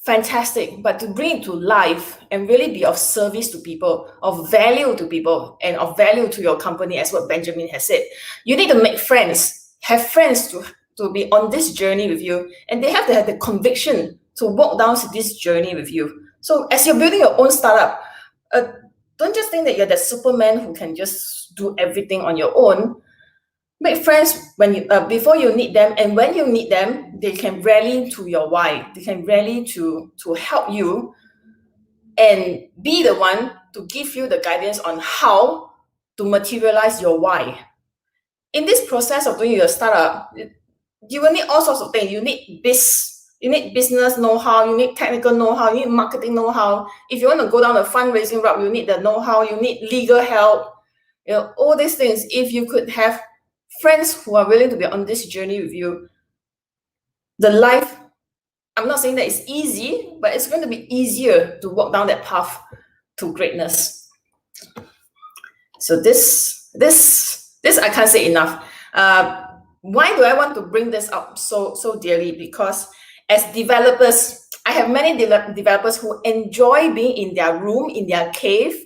Fantastic. But to bring it to life and really be of service to people, of value to people, and of value to your company, as what Benjamin has said, you need to make friends, have friends to be on this journey with you. And they have to have the conviction to walk down this journey with you. So as you're building your own startup, don't just think that you're the Superman who can just do everything on your own. Make friends when you before you need them, and when you need them, they can rally to your why. They can rally to help you and be the one to give you the guidance on how to materialize your why. In this process of doing your startup, you will need all sorts of things. You need business know-how, you need technical know-how, you need marketing know-how. If you want to go down the fundraising route, you need the know-how, you need legal help, all these things. If you could have friends who are willing to be on this journey with you, the life, I'm not saying that it's easy, but it's going to be easier to walk down that path to greatness. So this I can't say enough. Why do I want to bring this up so dearly? Because as developers, I have many developers who enjoy being in their room, in their cave,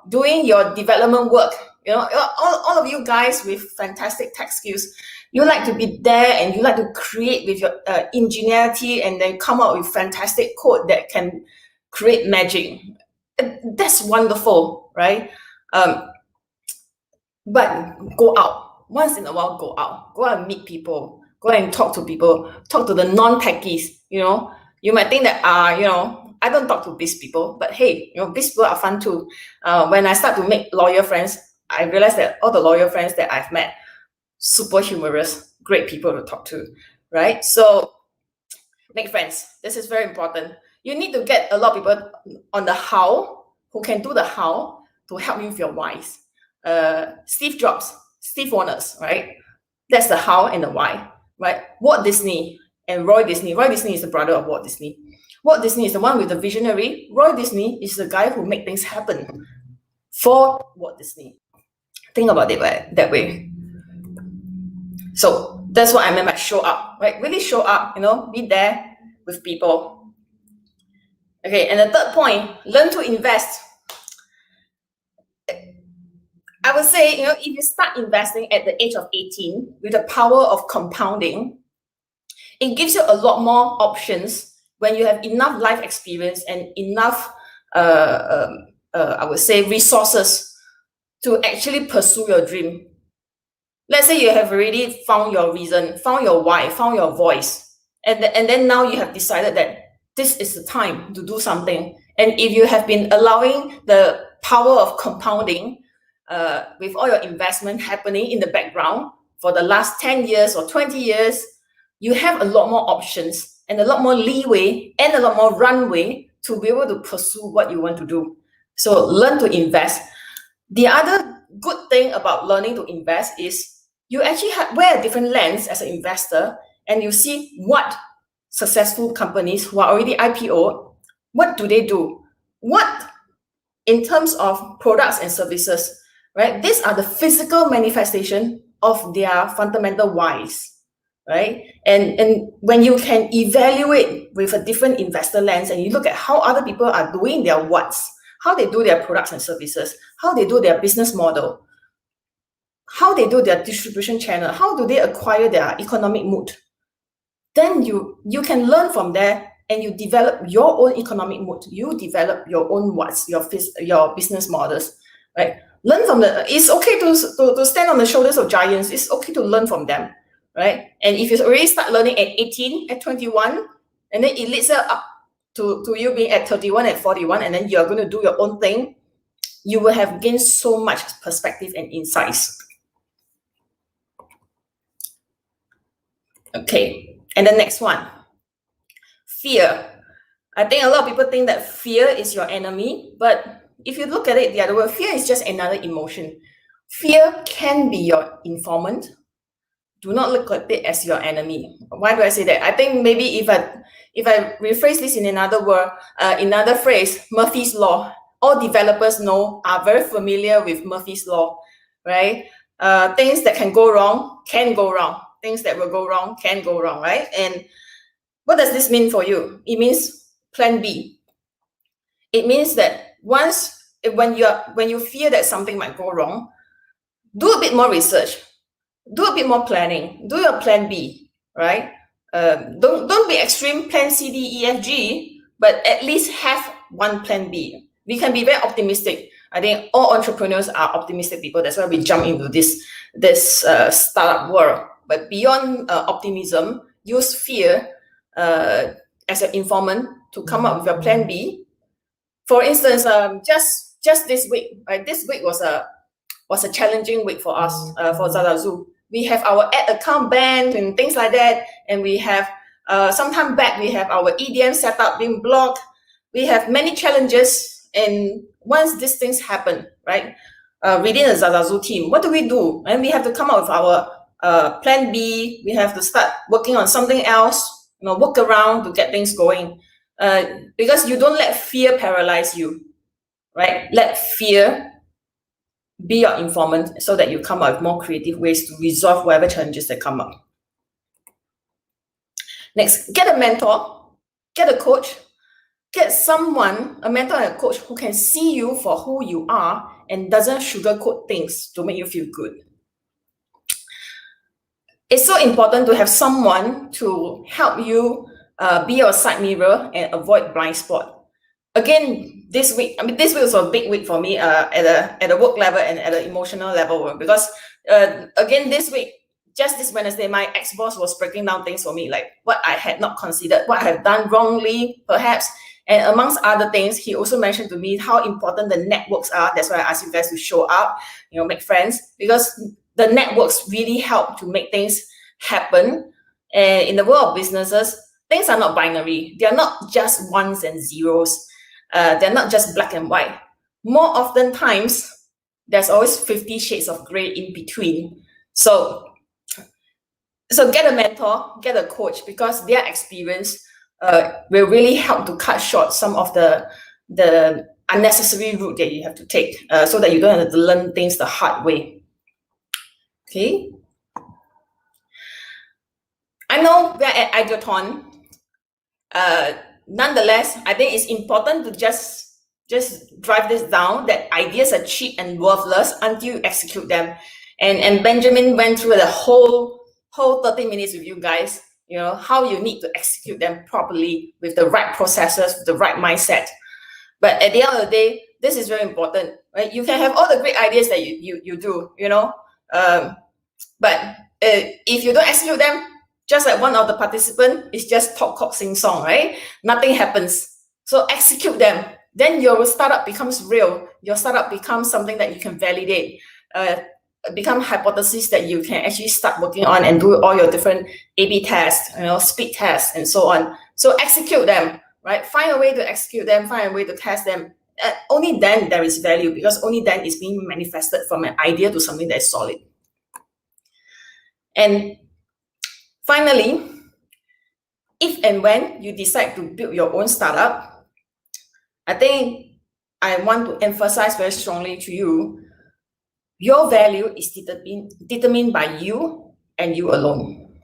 doing your development work. All of you guys with fantastic tech skills, you like to be there and you like to create with your ingenuity and then come up with fantastic code that can create magic. That's wonderful, right? But go out. Once in a while, go out and meet people, go and talk to people, talk to the non-techies. You might think that I don't talk to biz people, but hey, biz people are fun too. When I start to make lawyer friends, I realize that all the lawyer friends that I've met, super humorous, great people to talk to, right? So make friends. This is very important. You need to get a lot of people on the how, who can do the how to help you with your whys. Steve Jobs, Steve Warner's, right? That's the how and the why, right? Walt Disney and Roy Disney. Roy Disney is the brother of Walt Disney. Walt Disney is the one with the visionary. Roy Disney is the guy who made things happen for Walt Disney. Think about it that way. So that's what I meant by show up, right? Really show up, be there with people. Okay, and the third point, learn to invest. I would say, if you start investing at the age of 18 with the power of compounding, it gives you a lot more options when you have enough life experience and enough, I would say, resources to actually pursue your dream. Let's say you have already found your reason, found your why, found your voice, and then now you have decided that this is the time to do something. And if you have been allowing the power of compounding with all your investment happening in the background for the last 10 years or 20 years, you have a lot more options and a lot more leeway and a lot more runway to be able to pursue what you want to do. So learn to invest. The other good thing about learning to invest is you actually wear a different lens as an investor, and you see what successful companies who are already IPO, what do they do? What, in terms of products and services, right? These are the physical manifestation of their fundamental whys, right? And when you can evaluate with a different investor lens and you look at how other people are doing their whats, how they do their products and services, how they do their business model, how they do their distribution channel, how do they acquire their economic moat, then you can learn from there and you develop your own economic moat. You develop your own whats, your business models, right? Learn from it's okay to stand on the shoulders of giants. It's okay to learn from them, right? And if you already start learning at 18, at 21, and then it leads up to you being at 31, at 41, and then you're going to do your own thing, you will have gained so much perspective and insights. Okay, and the next one, fear. I think a lot of people think that fear is your enemy, but if you look at it the other way, fear is just another emotion. Fear can be your informant. Do not look at it as your enemy. Why do I say that? I think maybe if I rephrase this in another word, another phrase, Murphy's Law. All developers are very familiar with Murphy's Law, right? Things that can go wrong. Things that will go wrong can go wrong, right? And what does this mean for you? It means plan B. It means that when you fear that something might go wrong, do a bit more research, do a bit more planning, do your plan B, right? Don't be extreme, plan C, D, E, F, G, but at least have one plan B. We can be very optimistic. I think all entrepreneurs are optimistic people. That's why we jump into this startup world. But beyond optimism, use fear as an informant to come up with your plan B. For instance, just this week, right? This week was a challenging week for us, for Zazazu. We have our ad account banned and things like that, and we have some time back we have our EDM setup being blocked. We have many challenges, and once these things happen, right, within the Zazazu team, what do? And we have to come up with our plan B. We have to start working on something else, work around to get things going, because you don't let fear paralyze you, right? Let fear be your informant so that you come up with more creative ways to resolve whatever challenges that come up. Next, get a mentor, get a coach, get someone, a mentor and a coach who can see you for who you are and doesn't sugarcoat things to make you feel good. It's so important to have someone to help you be your side mirror and avoid blind spot. Again, this week was a big week for me at a work level and at an emotional level, because again, this week, just this Wednesday, my ex-boss was breaking down things for me, like what I had not considered, what I have done wrongly, perhaps. And amongst other things, he also mentioned to me how important the networks are. That's why I asked you guys to show up, make friends, because the networks really help to make things happen. And in the world of businesses, things are not binary. They are not just ones and zeros. They're not just black and white. More often times, there's always 50 shades of gray in between. So get a mentor, get a coach, because their experience will really help to cut short some of the unnecessary route that you have to take, so that you don't have to learn things the hard way. Okay. I know we're at Ideathon. Nonetheless, I think it's important to just drive this down, that ideas are cheap and worthless until you execute them. And Benjamin went through the whole 30 minutes with you guys, how you need to execute them properly with the right processes, with the right mindset. But at the end of the day, this is very important, right? You can have all the great ideas that you do, but if you don't execute them, just like one of the participants, it's just talk, cock, sing song, right? Nothing happens. So execute them. Then your startup becomes real. Your startup becomes something that you can validate, become hypotheses that you can actually start working on and do all your different A/B tests, speed tests, and so on. So execute them, right? Find a way to execute them, find a way to test them. Only then there is value, because only then it's being manifested from an idea to something that is solid. And finally, if and when you decide to build your own startup, I think I want to emphasize very strongly to you, your value is determined by you and you alone.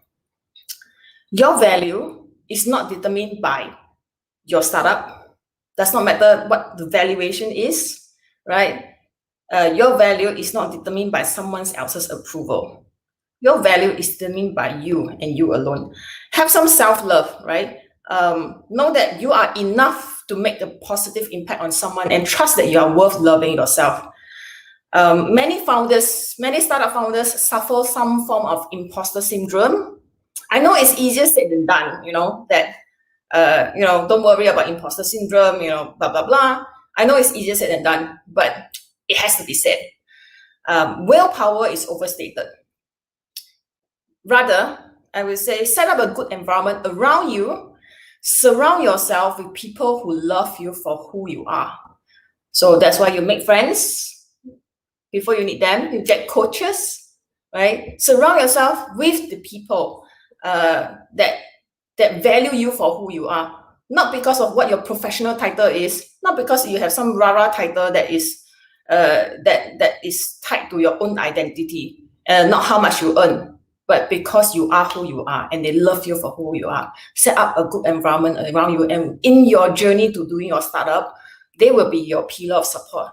Your value is not determined by your startup. Does not matter what the valuation is, right? Your value is not determined by someone else's approval. Your value is determined by you and you alone. Have some self-love, right? Know that you are enough to make a positive impact on someone, and trust that you are worth loving yourself. Many startup founders suffer some form of imposter syndrome. I know it's easier said than done, that don't worry about imposter syndrome, blah, blah, blah. I know it's easier said than done, but it has to be said. Willpower is overstated. Rather, I would say set up a good environment around you. Surround yourself with people who love you for who you are. So that's why you make friends before you need them. You get coaches, right? Surround yourself with the people that value you for who you are. Not because of what your professional title is, not because you have some rara title that is tied to your own identity, not how much you earn, but because you are who you are and they love you for who you are. Set up a good environment around you, and in your journey to doing your startup, they will be your pillar of support.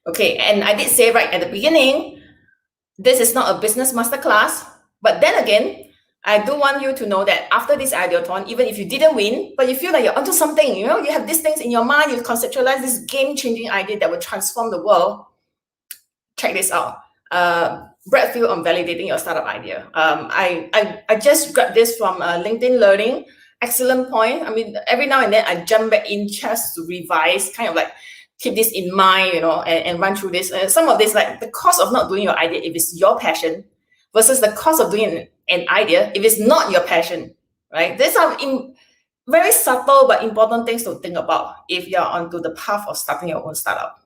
Okay, and I did say right at the beginning, this is not a business masterclass, but then again, I do want you to know that after this Ideathon, even if you didn't win, but you feel like you're onto something, you have these things in your mind, you conceptualize this game-changing idea that will transform the world. Check this out. Brad Field on validating your startup idea. I just grabbed this from LinkedIn Learning. Excellent point. I mean, every now and then I jump back in just to revise, kind of like keep this in mind, and run through this. Some of this, like the cost of not doing your idea if it's your passion versus the cost of doing an idea if it's not your passion, right? These are very subtle but important things to think about if you're onto the path of starting your own startup.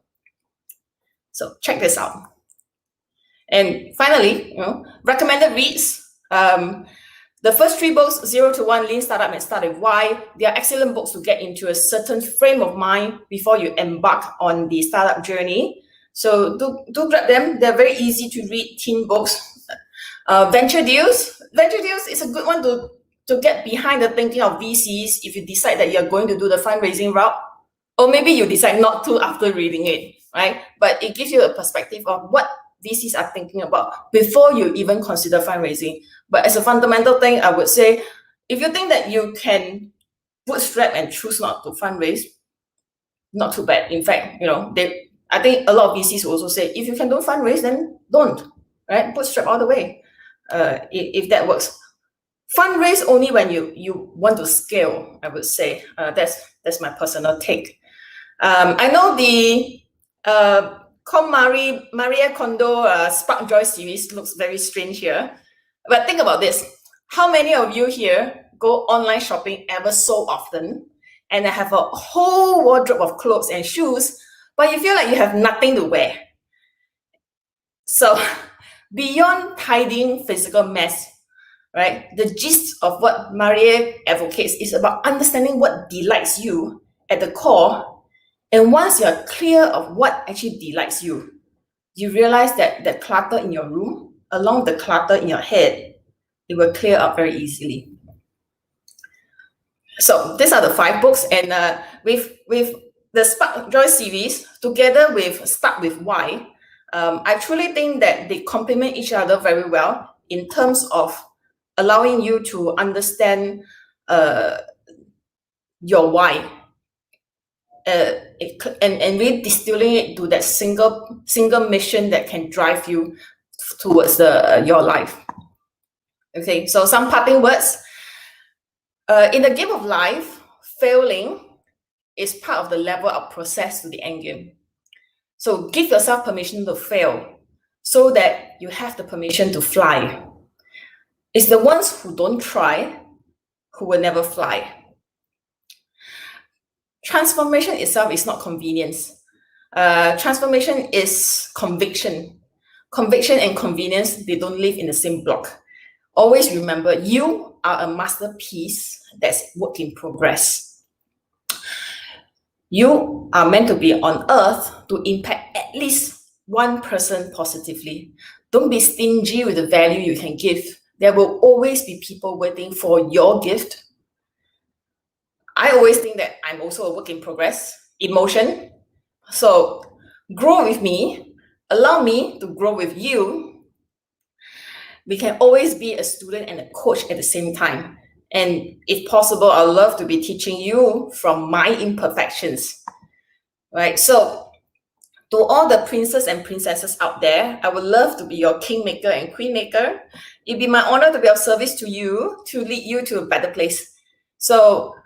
So check this out. And finally, recommended reads. The first 3 books, 0 to 1, Lean Startup and Start with Why, they are excellent books to get into a certain frame of mind before you embark on the startup journey. So do grab them. They're very easy to read teen books. Venture Deals. Venture Deals is a good one to get behind the thinking of VCs if you decide that you're going to do the fundraising route, or maybe you decide not to after reading it, right? But it gives you a perspective of what VCs are thinking about before you even consider fundraising. But as a fundamental thing, I would say, if you think that you can bootstrap and choose not to fundraise, not too bad. In fact, I think a lot of VCs will also say, if you can don't fundraise, then don't, right? Bootstrap all the way, if that works. Fundraise only when you want to scale, I would say. That's my personal take. I know the Maria Kondo Spark Joy series looks very strange here. But think about this. How many of you here go online shopping ever so often and have a whole wardrobe of clothes and shoes, but you feel like you have nothing to wear? So beyond tidying physical mess, right? The gist of what Maria advocates is about understanding what delights you at the core. And once you're clear of what actually delights you, you realize that the clutter in your room, along the clutter in your head, it will clear up very easily. So these are the 5 books, and with the Spark Joy series, together with Start With Why, I truly think that they complement each other very well in terms of allowing you to understand your why, and really distilling it to that single mission that can drive you towards your life. Okay, so some parting words. In the game of life, failing is part of the level up process to the end game. So give yourself permission to fail so that you have the permission to fly. It's the ones who don't try who will never fly. Transformation itself is not convenience. Transformation is conviction. Conviction and convenience, they don't live in the same block. Always remember, you are a masterpiece that's work in progress. You are meant to be on earth to impact at least one person positively. Don't be stingy with the value you can give. There will always be people waiting for your gift. I always think that I'm also a work in progress, emotion. So grow with me, allow me to grow with you. We can always be a student and a coach at the same time. And if possible, I'd love to be teaching you from my imperfections, right? So to all the princes and princesses out there, I would love to be your kingmaker and queenmaker. It'd be my honor to be of service to you, to lead you to a better place. So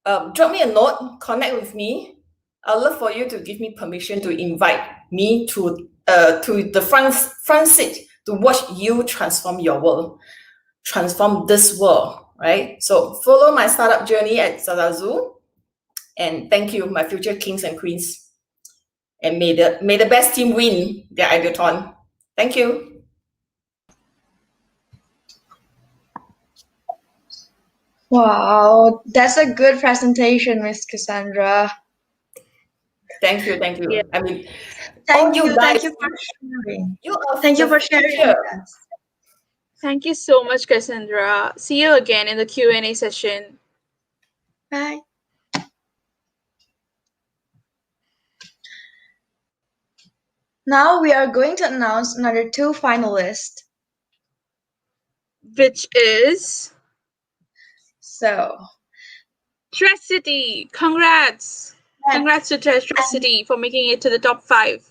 drop me a note, connect with me. I'd love for you to give me permission to invite me to the front seat to watch you transform your world, transform this world, right? So follow my startup journey at Zalazu. And thank you, my future kings and queens. And may the best team win the Ideathon. Thank you. Wow, that's a good presentation, Miss Cassandra. Thank you. Yeah. I mean, Thank you guys, for sharing. Thank you for sharing with us. Thank you so much, Cassandra. See you again in the Q&A session. Bye. Now we are going to announce another 2 finalists. Which is So, Tracity. Congrats. Congrats to Tracity for making it to the top 5.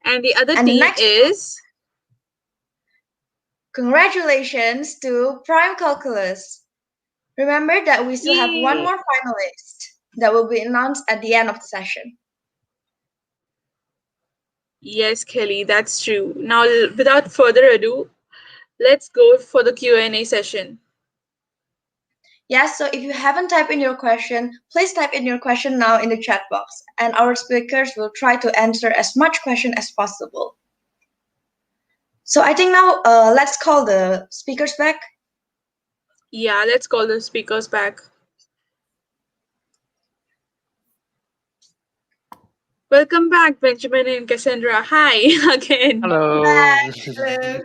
And the other And the team next- is congratulations to Prime Calculus. Remember that we still have one Yay. more finalist that will be announced at the end of the session. Yes, Kelly, that's true. Now, without further ado, let's go for the Q&A session. Yes, so if you haven't typed in your question, please type in your question now in the chat box, and our speakers will try to answer as much question as possible. So I think now let's call the speakers back. Yeah, let's call the speakers back. Welcome back, Benjamin and Cassandra. Hi again. Hello. Hello.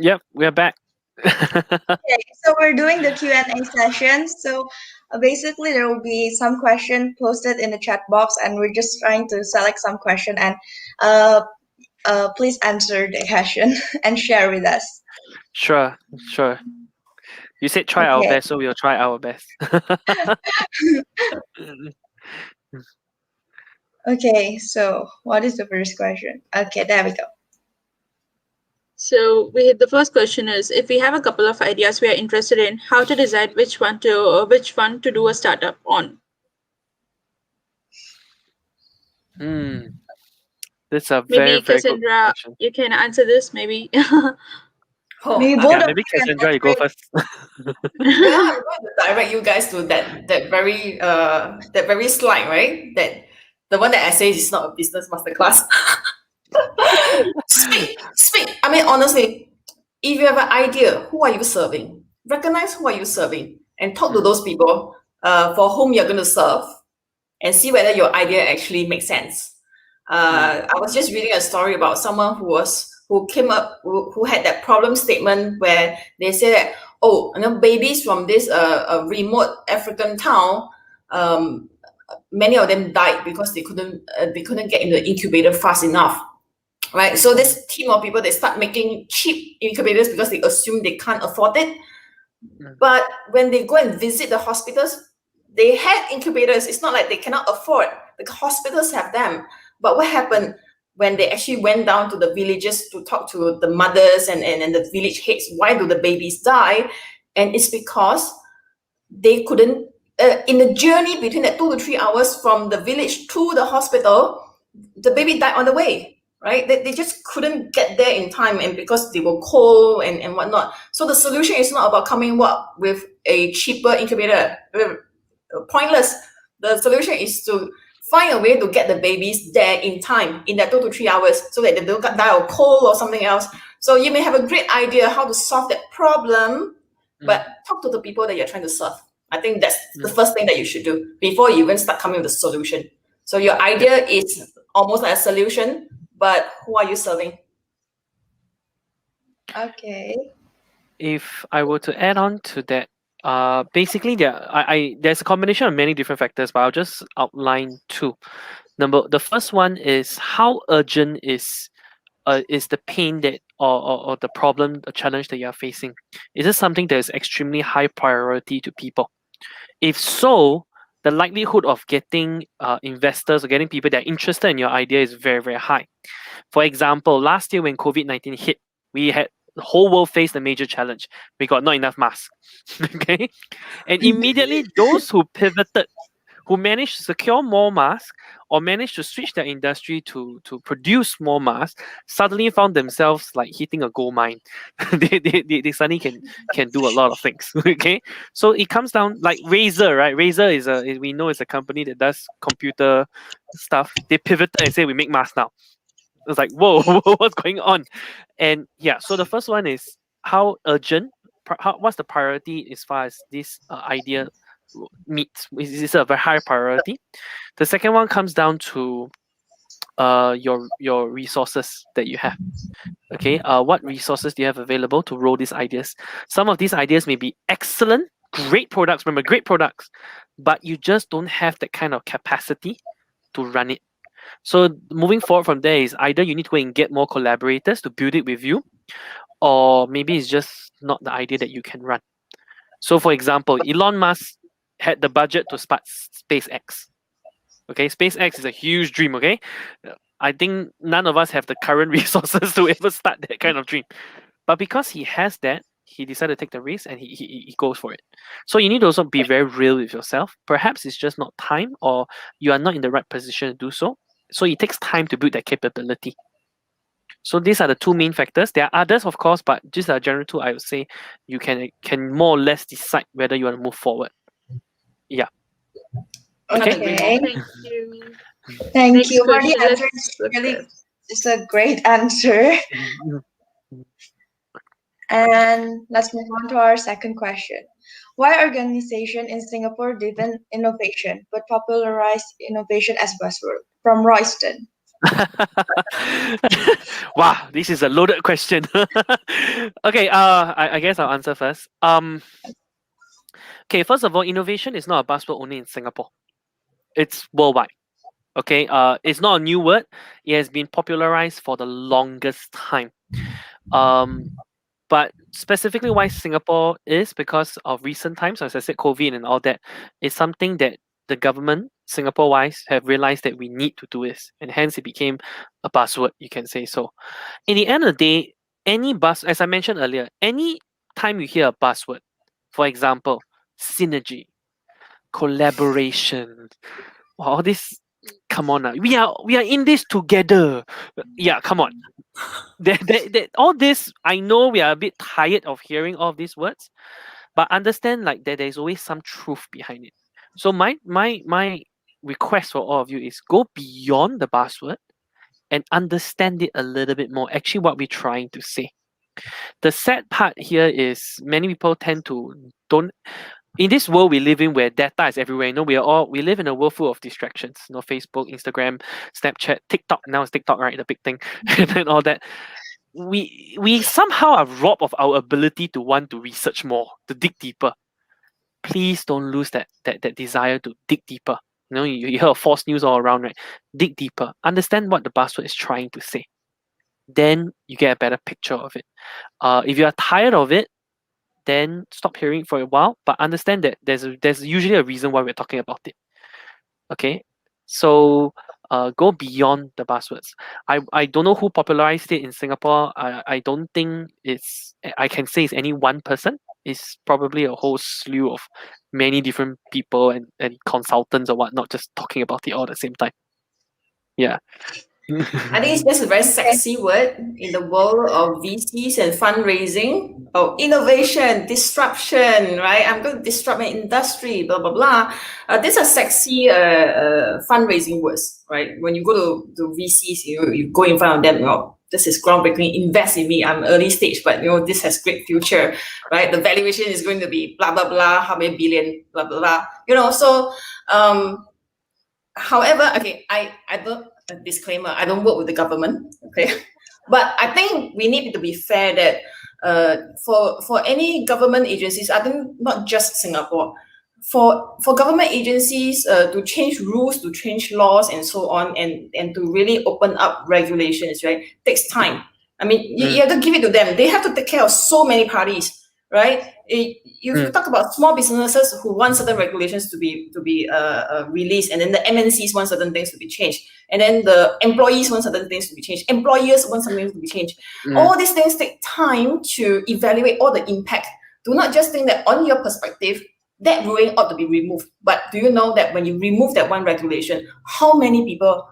Yep, we are back. Okay, so we're doing the Q&A session. So basically, there will be some question posted in the chat box, and we're just trying to select some question and please answer the question and share with us. Sure. You said try our Okay. best, so we'll try our best. Okay, so what is the first question? Okay, there we go. So the first question is, if we have a couple of ideas we are interested in, how to decide which one to do a startup on? That's a Maybe very good Cassandra, question. you can answer this. Maybe. Maybe both Yeah, of maybe you can Cassandra, you go answer. first. Yeah, I'm going to direct you guys to that very slide, right? That the one that I say is not a business masterclass. Speak. I mean, honestly, if you have an idea, who are you serving? Recognize who are you serving and talk to those people for whom you're going to serve, and see whether your idea actually makes sense. I was just reading a story about someone who had that problem statement where they say that, babies from this remote African town, many of them died because they couldn't get in the incubator fast enough, right? So this team of people, they start making cheap incubators because they assume they can't afford it. But when they go and visit the hospitals, they had incubators. It's not like they cannot afford. The hospitals have them. But what happened when they actually went down to the villages to talk to the mothers and the village heads? Why do the babies die? And it's because they couldn't, in the journey between that 2 to 3 hours from the village to the hospital, the baby died on the way, right? They just couldn't get there in time, and because they were cold and whatnot. So the solution is not about coming up with a cheaper incubator. Pointless. The solution is to find a way to get the babies there in time, in that 2 to 3 hours, so that they don't die of cold or something else. So you may have a great idea how to solve that problem, but talk to the people that you're trying to serve. I think that's the first thing that you should do before you even start coming with a solution. So your idea is almost like a solution, but who are you serving? Okay. If I were to add on to that, basically there's a combination of many different factors, but I'll just outline 2. The first one is how urgent is the pain that or the problem, the challenge that you are facing. Is it something that is extremely high priority to people? If so, the likelihood of getting investors or getting people that are interested in your idea is very, very high. For example, last year when COVID-19 hit, we had the whole world faced a major challenge. We got not enough masks. Okay? And immediately those who pivoted, who managed to secure more masks or managed to switch their industry to produce more masks, suddenly found themselves like hitting a gold mine. they suddenly can do a lot of things. Okay, so it comes down like Razer, right? Razer we know is a company that does computer stuff. They pivoted and say we make masks now. It's like, whoa, what's going on? And yeah, so the first one is how urgent, what's the priority as far as this idea meets? Is this a very high priority? The second one comes down to your resources that you have. Okay, what resources do you have available to roll these ideas? Some of these ideas may be excellent, great products, remember, great products, but you just don't have that kind of capacity to run it. So moving forward from there is either you need to go and get more collaborators to build it with you, or maybe it's just not the idea that you can run. So for example, Elon Musk had the budget to start SpaceX. Okay, SpaceX is a huge dream, okay? I think none of us have the current resources to ever start that kind of dream. But because he has that, he decided to take the risk and he goes for it. So you need to also be very real with yourself. Perhaps it's just not time or you are not in the right position to do so. So it takes time to build that capability. So these are the two main factors. There are others, of course, but just a general two, I would say you can more or less decide whether you want to move forward. Yeah. Okay. Thank you. Thank Next you for the question, answer. let's look Really, at- it's a great answer. And let's move on to our second question. Why organization in Singapore driven innovation but popularize innovation as buzzword? From Royston. Wow, this is a loaded question. Okay, I guess I'll answer first. Okay, first of all, innovation is not a buzzword only in Singapore. It's worldwide. Okay, it's not a new word. It has been popularized for the longest time. But specifically why Singapore is because of recent times, as I said, COVID and all that, is something that the government, Singapore-wise, have realized that we need to do this, and hence it became a buzzword, you can say so. In the end of the day, as I mentioned earlier, any time you hear a buzzword, for example, synergy, collaboration, all this, come on now, we are in this together. Yeah, come on. All this, I know we are a bit tired of hearing all of these words, but understand like that there's always some truth behind it. So my request for all of you is go beyond the buzzword and understand it a little bit more, actually what we're trying to say. The sad part here is many people tend to don't. In this world we live in where data is everywhere, you know, we live in a world full of distractions, you know, Facebook, Instagram, Snapchat, TikTok. Now it's TikTok, right? The big thing. And all that. We somehow are robbed of our ability to want to research more, to dig deeper. Please don't lose that desire to dig deeper. You know, you hear false news all around, right? Dig deeper. Understand what the buzzword is trying to say. Then you get a better picture of it. If you are tired of it, then stop hearing for a while, but understand that there's usually a reason why we're talking about it. Okay, so go beyond the buzzwords. I don't know who popularized it in Singapore. I don't think I can say it's any one person. It's probably a whole slew of many different people and consultants or whatnot just talking about it all at the same time. Yeah. I think it's just a very sexy word in the world of VCs and fundraising. Oh, innovation, disruption, right? I'm going to disrupt my industry, blah, blah, blah. These are sexy fundraising words, right? When you go to VCs, you go in front of them, this is groundbreaking, invest in me. I'm early stage, but this has great future, right? The valuation is going to be blah, blah, blah, how many billion, blah, blah, blah. So, however, okay, I don't, disclaimer, I don't work with the government, okay? But I think we need to be fair that for any government agencies, I think not just Singapore, for government agencies to change rules, to change laws and so on, and to really open up regulations, right, takes time. I mean, you have to give it to them. They have to take care of so many parties, right? If you talk about small businesses who want certain regulations to be released, and then the MNCs want certain things to be changed, and then the employees want certain things to be changed, employers want something to be changed. All these things take time to evaluate all the impact. Do not just think that on your perspective, that ruling ought to be removed. But do you know that when you remove that one regulation, how many people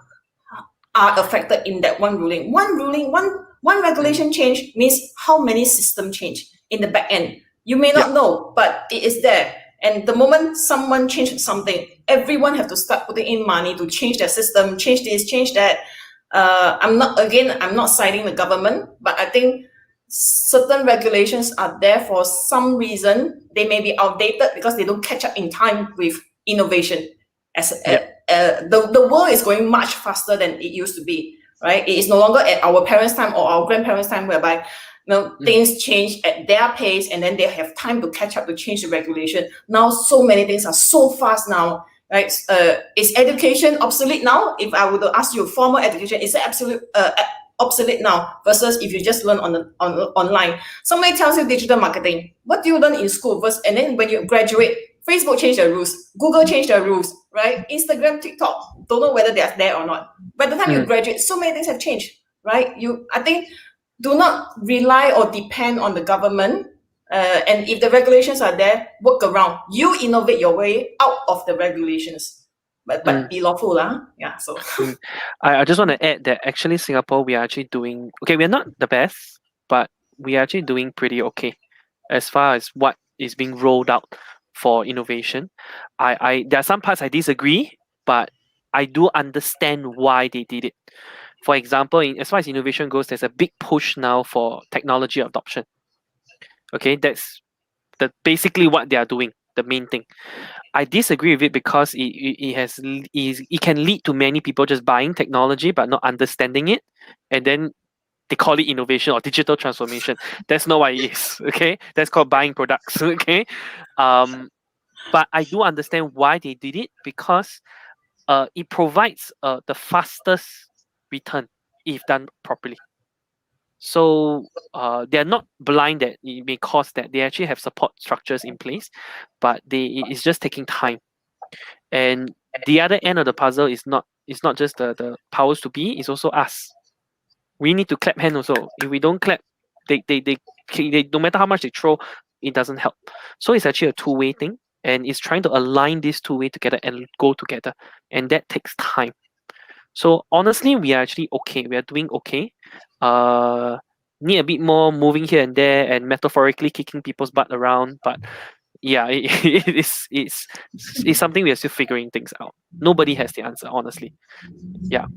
are affected in that one ruling? One regulation change means how many system change in the back end. You may not know, but it is there. And the moment someone changes something, everyone have to start putting in money to change their system, change this, change that. I'm not citing the government, but I think certain regulations are there for some reason. They may be outdated because they don't catch up in time with innovation. The world is going much faster than it used to be, right? It is no longer at our parents' time or our grandparents' time whereby things change at their pace and then they have time to catch up to change the regulation. Now, so many things are so fast now, right? Is education obsolete now? If I were to ask you, formal education, is it obsolete now versus if you just learn online? Somebody tells you digital marketing. What do you learn in school? And then when you graduate, Facebook changed their rules, Google changed their rules, right? Instagram, TikTok, don't know whether they are there or not. By the time you graduate, so many things have changed, right? I think, do not rely or depend on the government. And if the regulations are there, work around. You innovate your way out of the regulations. But be lawful, yeah. So I just want to add that actually Singapore, we are actually doing okay. We're not the best, but we are actually doing pretty okay as far as what is being rolled out for innovation. There are some parts I disagree, but I do understand why they did it. For example, as far as innovation goes, there's a big push now for technology adoption. Okay, that's basically what they are doing, the main thing. I disagree with it because it can lead to many people just buying technology but not understanding it, and then they call it innovation or digital transformation. That's not what it is. Okay, that's called buying products. Okay, but I do understand why they did it because it provides the fastest return if done properly. So they are not blind that it may cause that. They actually have support structures in place, but it's just taking time. And the other end of the puzzle is not just the powers to be, it's also us. We need to clap hand also. If we don't clap, they no matter how much they throw, it doesn't help. So it's actually a two-way thing, and it's trying to align these two-way together and go together, and that takes time. So honestly, we are actually okay. We are doing okay. Need a bit more moving here and there and metaphorically kicking people's butt around, but yeah, it's something we are still figuring things out. Nobody has the answer, honestly. Yeah.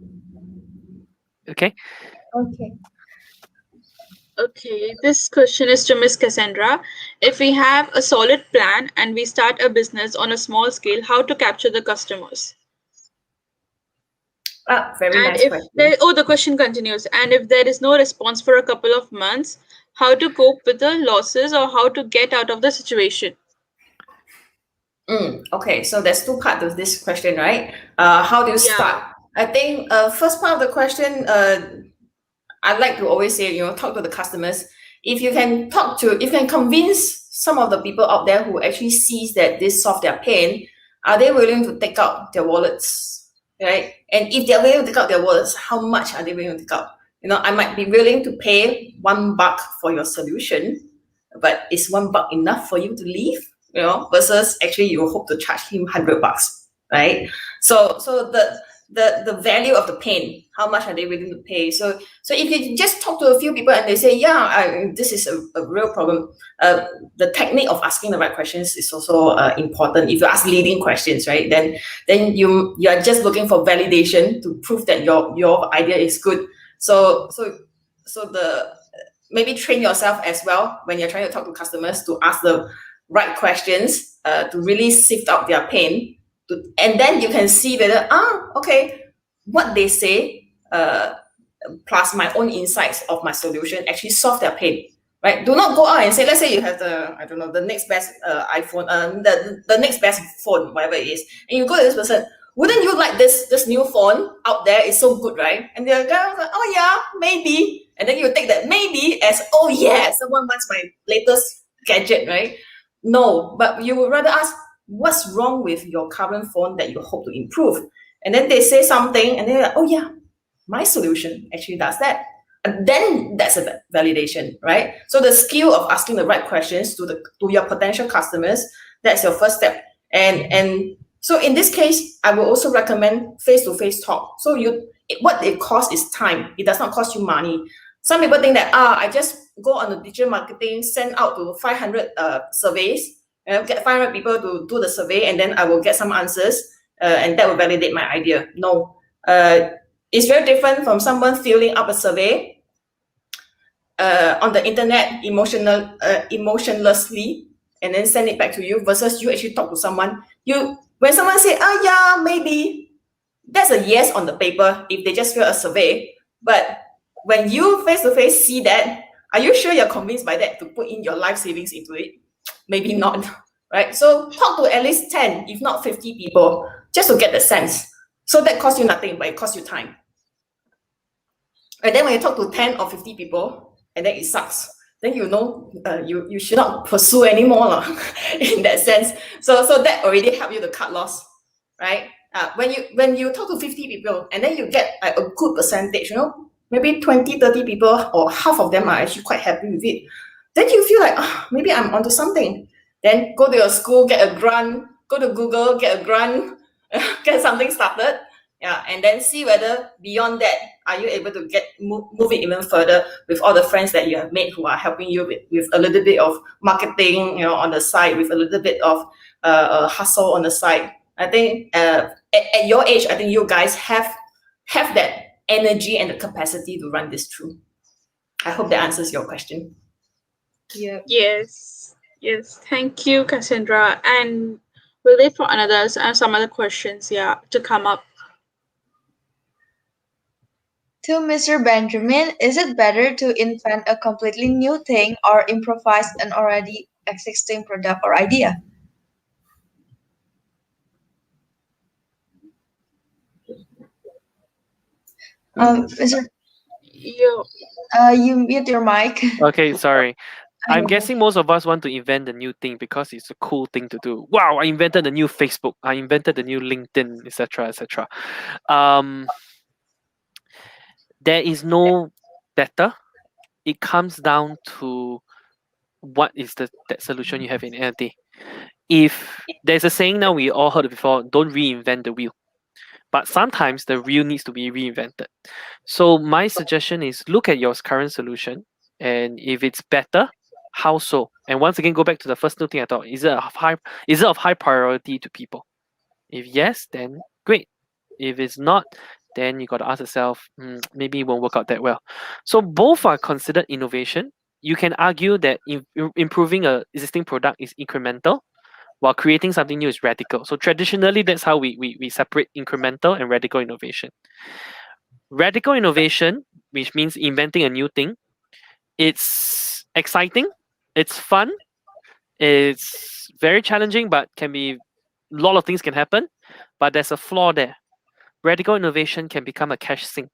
Okay. Okay, this question is to Miss Cassandra. If we have a solid plan and we start a business on a small scale, how to capture the customers? Very nice question. The question continues. And if there is no response for a couple of months, how to cope with the losses or how to get out of the situation? Okay, so there's two parts of this question, right? How do you start? I think first part of the question, I'd like to always say, talk to the customers. If you can convince some of the people out there who actually sees that this solves their pain, are they willing to take out their wallets, right? And if they're willing to take out their wallets, how much are they willing to take out? I might be willing to pay $1 for your solution, but is $1 enough for you to leave? Versus actually you hope to charge him $100, right? So the value of the pain, how much are they willing to pay? So if you just talk to a few people and they say, this is a real problem, the technique of asking the right questions is also important. If you ask leading questions, right, then you are just looking for validation to prove that your idea is good. So maybe train yourself as well when you're trying to talk to customers to ask the right questions to really sift out their pain. And then you can see whether, okay, what they say plus my own insights of my solution actually solve their pain, right? Do not go out and say, let's say you have the next best iPhone, the next best phone, whatever it is, and you go to this person, wouldn't you like this new phone out there? It's so good, right? And the guy was like, oh yeah, maybe. And then you take that maybe as, oh yeah, someone wants my latest gadget, right? No, but you would rather ask, what's wrong with your current phone that you hope to improve? And then they say something, and they're like, oh yeah, my solution actually does that. And then that's a validation, right? So the skill of asking the right questions to your potential customers, that's your first step. And so in this case, I will also recommend face-to-face talk. So what it costs is time. It does not cost you money. Some people think that I just go on the digital marketing, send out to 500 surveys, get 500 people to do the survey, and then I will get some answers, and that will validate my idea. No, it's very different from someone filling up a survey on the internet emotionlessly and then send it back to you versus you actually talk to someone. When someone say, oh yeah, maybe, that's a yes on the paper if they just fill a survey. But when you face-to-face see that, are you sure you're convinced by that to put in your life savings into it? Maybe not, right? So talk to at least 10, if not 50 people, just to get the sense. So that costs you nothing, but it costs you time. And then when you talk to 10 or 50 people, and then it sucks, then you know you should not pursue anymore in that sense. So that already helped you to cut loss, right? When you talk to 50 people, and then you get a good percentage, maybe 20, 30 people, or half of them are actually quite happy with it, then you feel like, maybe I'm onto something. Then go to your school, get a grant, go to Google, get a grant, get something started, and then see whether beyond that, are you able to move it even further with all the friends that you have made who are helping you with a little bit of marketing, on the side, with a little bit of hustle on the side. I think at your age, I think you guys have that energy and the capacity to run this through. I hope that answers your question. Yeah. Yes. Thank you, Cassandra. And we'll wait for some other questions, to come up. To Mr. Benjamin, is it better to invent a completely new thing or improvise an already existing product or idea? Mr. You mute your mic. Okay, sorry. I'm guessing most of us want to invent a new thing because it's a cool thing to do. Wow, I invented a new Facebook. I invented a new LinkedIn, etc., etc. There is no better. It comes down to what is that solution you have in NLT. If there's a saying now we all heard it before, don't reinvent the wheel. But sometimes the wheel needs to be reinvented. So my suggestion is look at your current solution, and if it's better, how so? And once again, go back to the first new thing I thought, is it of high priority to people? If yes, then great. If it's not, then you got to ask yourself, maybe it won't work out that well. So both are considered innovation. You can argue that improving an existing product is incremental, while creating something new is radical. So traditionally, that's how we separate incremental and radical innovation. Radical innovation, which means inventing a new thing, it's exciting, it's fun, it's very challenging, but a lot of things can happen, but there's a flaw there. Radical innovation can become a cash sink.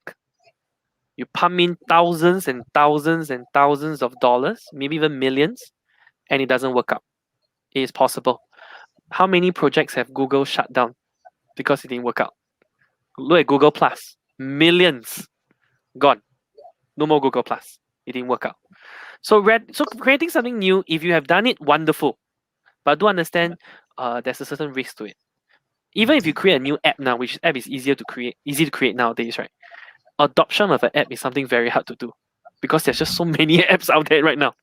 You pump in thousands and thousands and thousands of dollars, maybe even millions, and it doesn't work out. It is possible. How many projects have Google shut down because it didn't work out? Look at Google Plus. Millions gone. No more Google Plus. It didn't work out. So creating something new, if you have done it, wonderful. But do understand there's a certain risk to it. Even if you create a new app now, which app is easy to create nowadays, right? Adoption of an app is something very hard to do because there's just so many apps out there right now.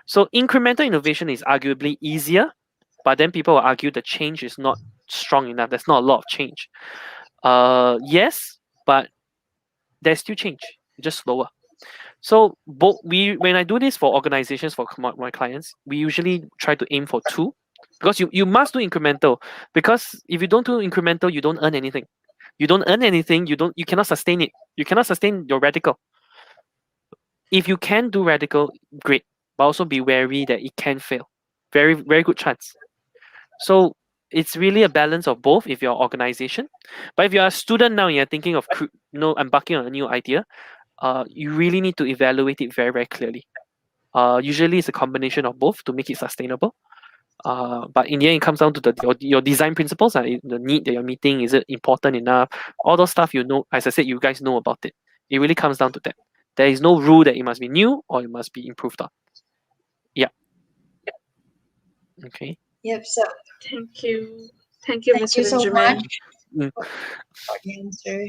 So incremental innovation is arguably easier, but then people will argue the change is not strong enough. There's not a lot of change. Yes, but there's still change, just slower. So when I do this for organizations, for my clients, we usually try to aim for 2, because you must do incremental. Because if you don't do incremental, you don't earn anything. You don't earn anything. You cannot sustain it. You cannot sustain your radical. If you can do radical, great, but also be wary that it can fail. Very, very good chance. So it's really a balance of both if you're an organization. But if you're a student now and you're thinking of embarking on a new idea, you really need to evaluate it very, very clearly. Usually it's a combination of both to make it sustainable. But in the end, it comes down to your design principles. The need that you're meeting, is it important enough? All those stuff, as I said, you guys know about it. It really comes down to that. There is no rule that it must be new or it must be improved on. Yeah. Okay. Yep. So Thank you. Thank you, thank Mr. you so Benjamin. much for the answer.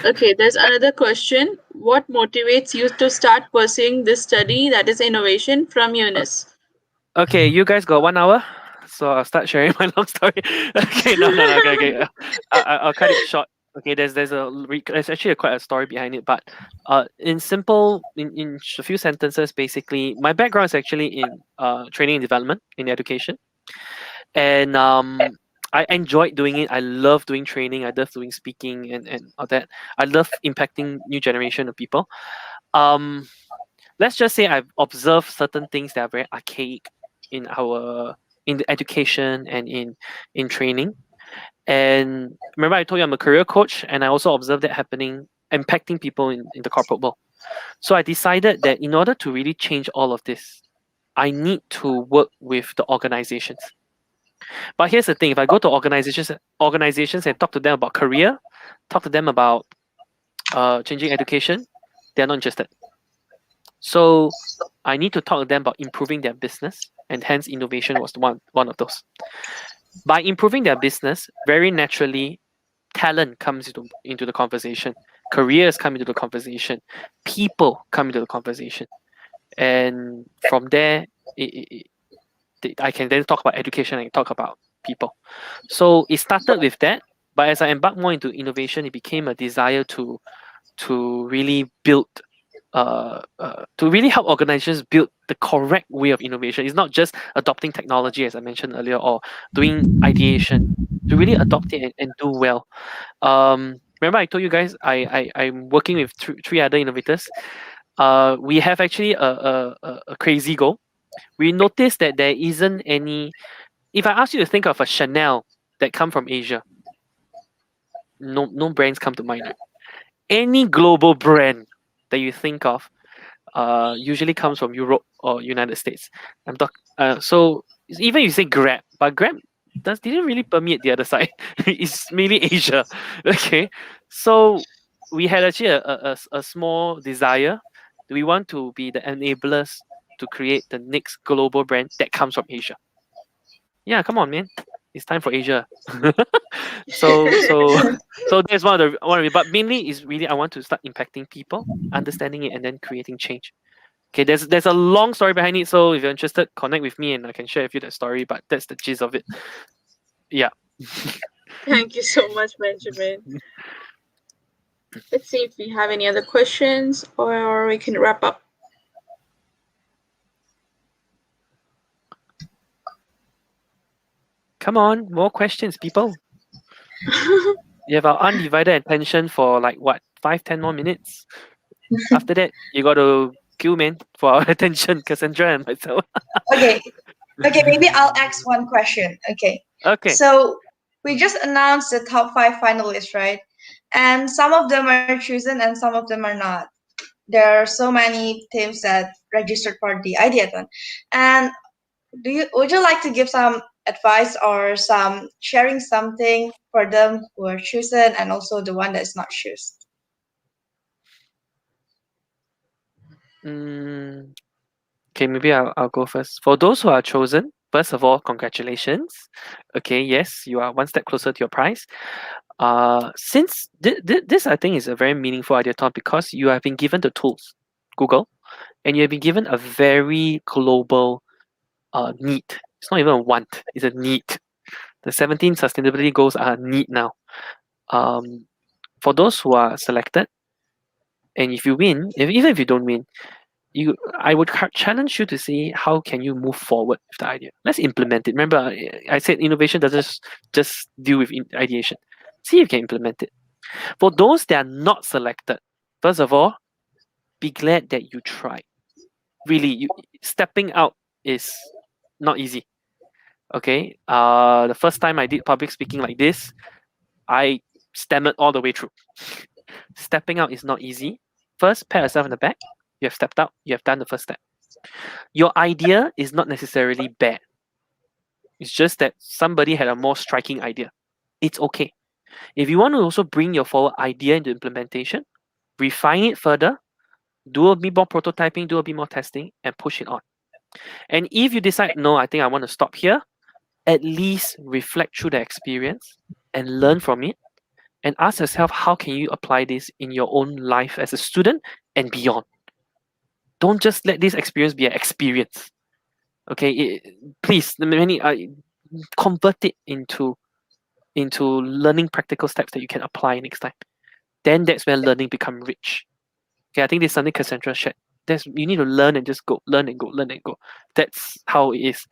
Okay, there's another question. What motivates you to start pursuing this study, that is innovation, from Eunice? Okay, you guys got 1 hour, so I'll start sharing my long story. Okay, no. Okay. I'll cut it short. Okay, there's actually quite a story behind it, but in a few sentences, basically, my background is actually in training and development in education, and I enjoyed doing it. I love doing training. I love doing speaking and all that. I love impacting new generation of people. Let's just say I've observed certain things that are very archaic in the education and in training. And remember, I told you I'm a career coach, and I also observed that happening, impacting people in the corporate world. So I decided that in order to really change all of this, I need to work with the organizations. But here's the thing: if I go to organizations and talk to them about career, talk to them about changing education, they're not interested. So I need to talk to them about improving their business, and hence innovation was one of those. By improving their business, very naturally, talent comes into the conversation. Careers come into the conversation. People come into the conversation. And from there, I can then talk about education and talk about people. So it started with that. But as I embarked more into innovation, it became a desire to really build to really help organizations build the correct way of innovation. It's not just adopting technology, as I mentioned earlier, or doing ideation. To really adopt it and do well. Remember, I told you guys I'm working with three other innovators. We have actually a crazy goal. We noticed that there isn't any. If I ask you to think of a Chanel that come from Asia, no brands come to mind. Right? Any global brand that you think of usually comes from Europe or United States. So even you say Grab, but Grab didn't really permeate the other side. It's mainly Asia. Okay, so we had actually a small desire. We want to be the enablers to create the next global brand that comes from Asia. Yeah, come on, man. It's time for Asia. so that's one of it. But mainly is really I want to start impacting people, understanding it, and then creating change. Okay, there's a long story behind it. So if you're interested, connect with me and I can share with you that story. But that's the gist of it. Yeah. Thank you so much, Benjamin. Let's see if we have any other questions or we can wrap up. Come on, more questions, people. You have our undivided attention for like what, 5-10 more minutes. After that, you got to queue, man, for our attention, Cassandra and myself. Okay, maybe I'll ask one question. Okay. So we just announced the top 5 finalists, right? And some of them are chosen and some of them are not. There are so many teams that registered for the Ideathon. And would you like to give some advice or sharing something for them who are chosen and also the one that is not chosen? Okay, maybe I'll go first. For those who are chosen, first of all, congratulations. Okay, yes, you are one step closer to your prize. Since this I think is a very meaningful ideathon because you have been given the tools, Google, and you have been given a very global need. It's not even a want, it's a need. The 17 sustainability goals are a need now. For those who are selected, and if you win, even if you don't win, I would challenge you to see how can you move forward with the idea. Let's implement it. Remember, I said innovation doesn't just deal with ideation. See if you can implement it. For those that are not selected, first of all, be glad that you tried. Really, stepping out is not easy. Okay, the first time I did public speaking like this, I stammered all the way through. Stepping out is not easy. First, pat yourself in the back. You have stepped out. You have done the first step. Your idea is not necessarily bad. It's just that somebody had a more striking idea. It's okay. If you want to also bring your forward idea into implementation, refine it further, do a bit more prototyping, do a bit more testing, and push it on. And if you decide, no, I think I want to stop here, at least reflect through the experience and learn from it, and ask yourself, how can you apply this in your own life as a student and beyond? Don't just let this experience be an experience. Okay, please, convert it into learning practical steps that you can apply next time. Then that's where learning become rich. Okay, I think this is something Cassandra shared. You need to learn and just go, learn and go, learn and go. That's how it is.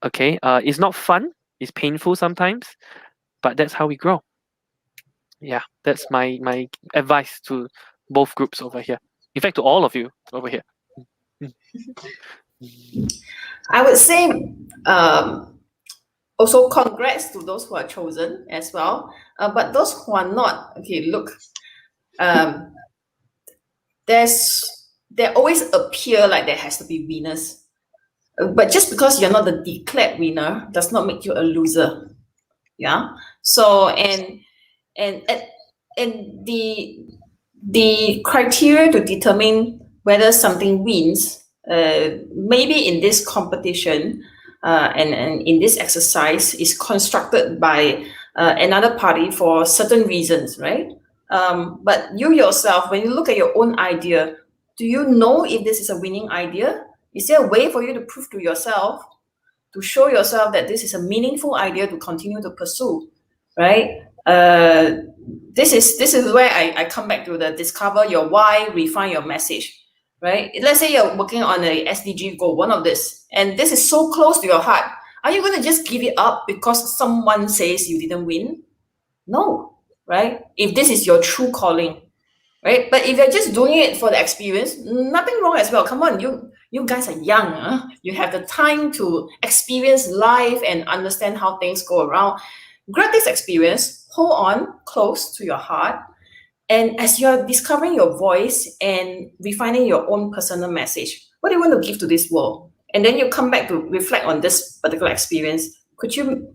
Okay, it's not fun. It's painful sometimes, but that's how we grow. Yeah, that's my advice to both groups over here. In fact, to all of you over here. I would say also congrats to those who are chosen as well. But those who are not, okay, look, there always appear like there has to be winners. But just because you're not the declared winner does not make you a loser. Yeah. So and the criteria to determine whether something wins, maybe in this competition and in this exercise, is constructed by another party for certain reasons, right? But you yourself, when you look at your own idea, do you know if this is a winning idea? Is there a way for you to prove to yourself, to show yourself that this is a meaningful idea to continue to pursue, right? This is where I come back to the discover your why, refine your message, right? Let's say you're working on a SDG goal, one of this, and this is so close to your heart. Are you going to just give it up because someone says you didn't win? No, right? If this is your true calling, right? But if you're just doing it for the experience, nothing wrong as well. Come on, you guys are young. Huh? You have the time to experience life and understand how things go around. Grab this experience, hold on close to your heart, and as you're discovering your voice and refining your own personal message, what do you want to give to this world? And then you come back to reflect on this particular experience. Could you,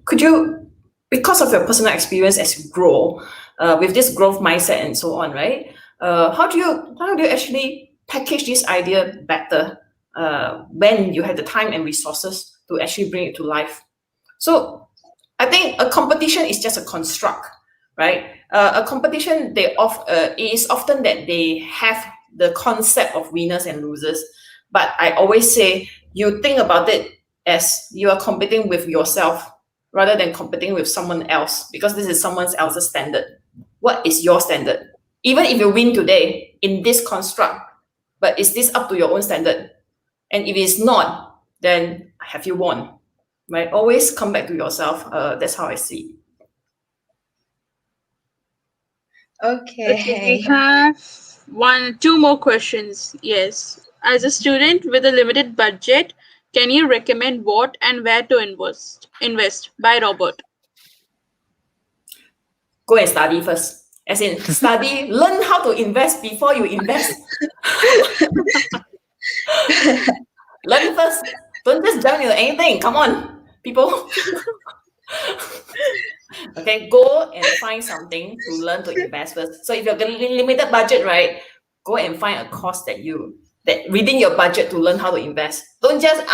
because of your personal experience as you grow, with this growth mindset and so on, right? How do you actually package this idea better when you have the time and resources to actually bring it to life? So I think a competition is just a construct, right? A competition, is often that they have the concept of winners and losers. But I always say, you think about it as you are competing with yourself rather than competing with someone else, because this is someone else's standard. What is your standard? Even if you win today in this construct, but is this up to your own standard? And if it's not, then have you won? Right? Always come back to yourself. That's how I see. Okay. We have two more questions. Yes. As a student with a limited budget, can you recommend what and where to invest? By Robert. Go and study first. As in, study, learn how to invest before you invest. Learn first. Don't just jump into anything. Come on, people. Okay, go and find something to learn to invest first. So if you're getting limited budget, right, go and find a course that within your budget to learn how to invest. Don't just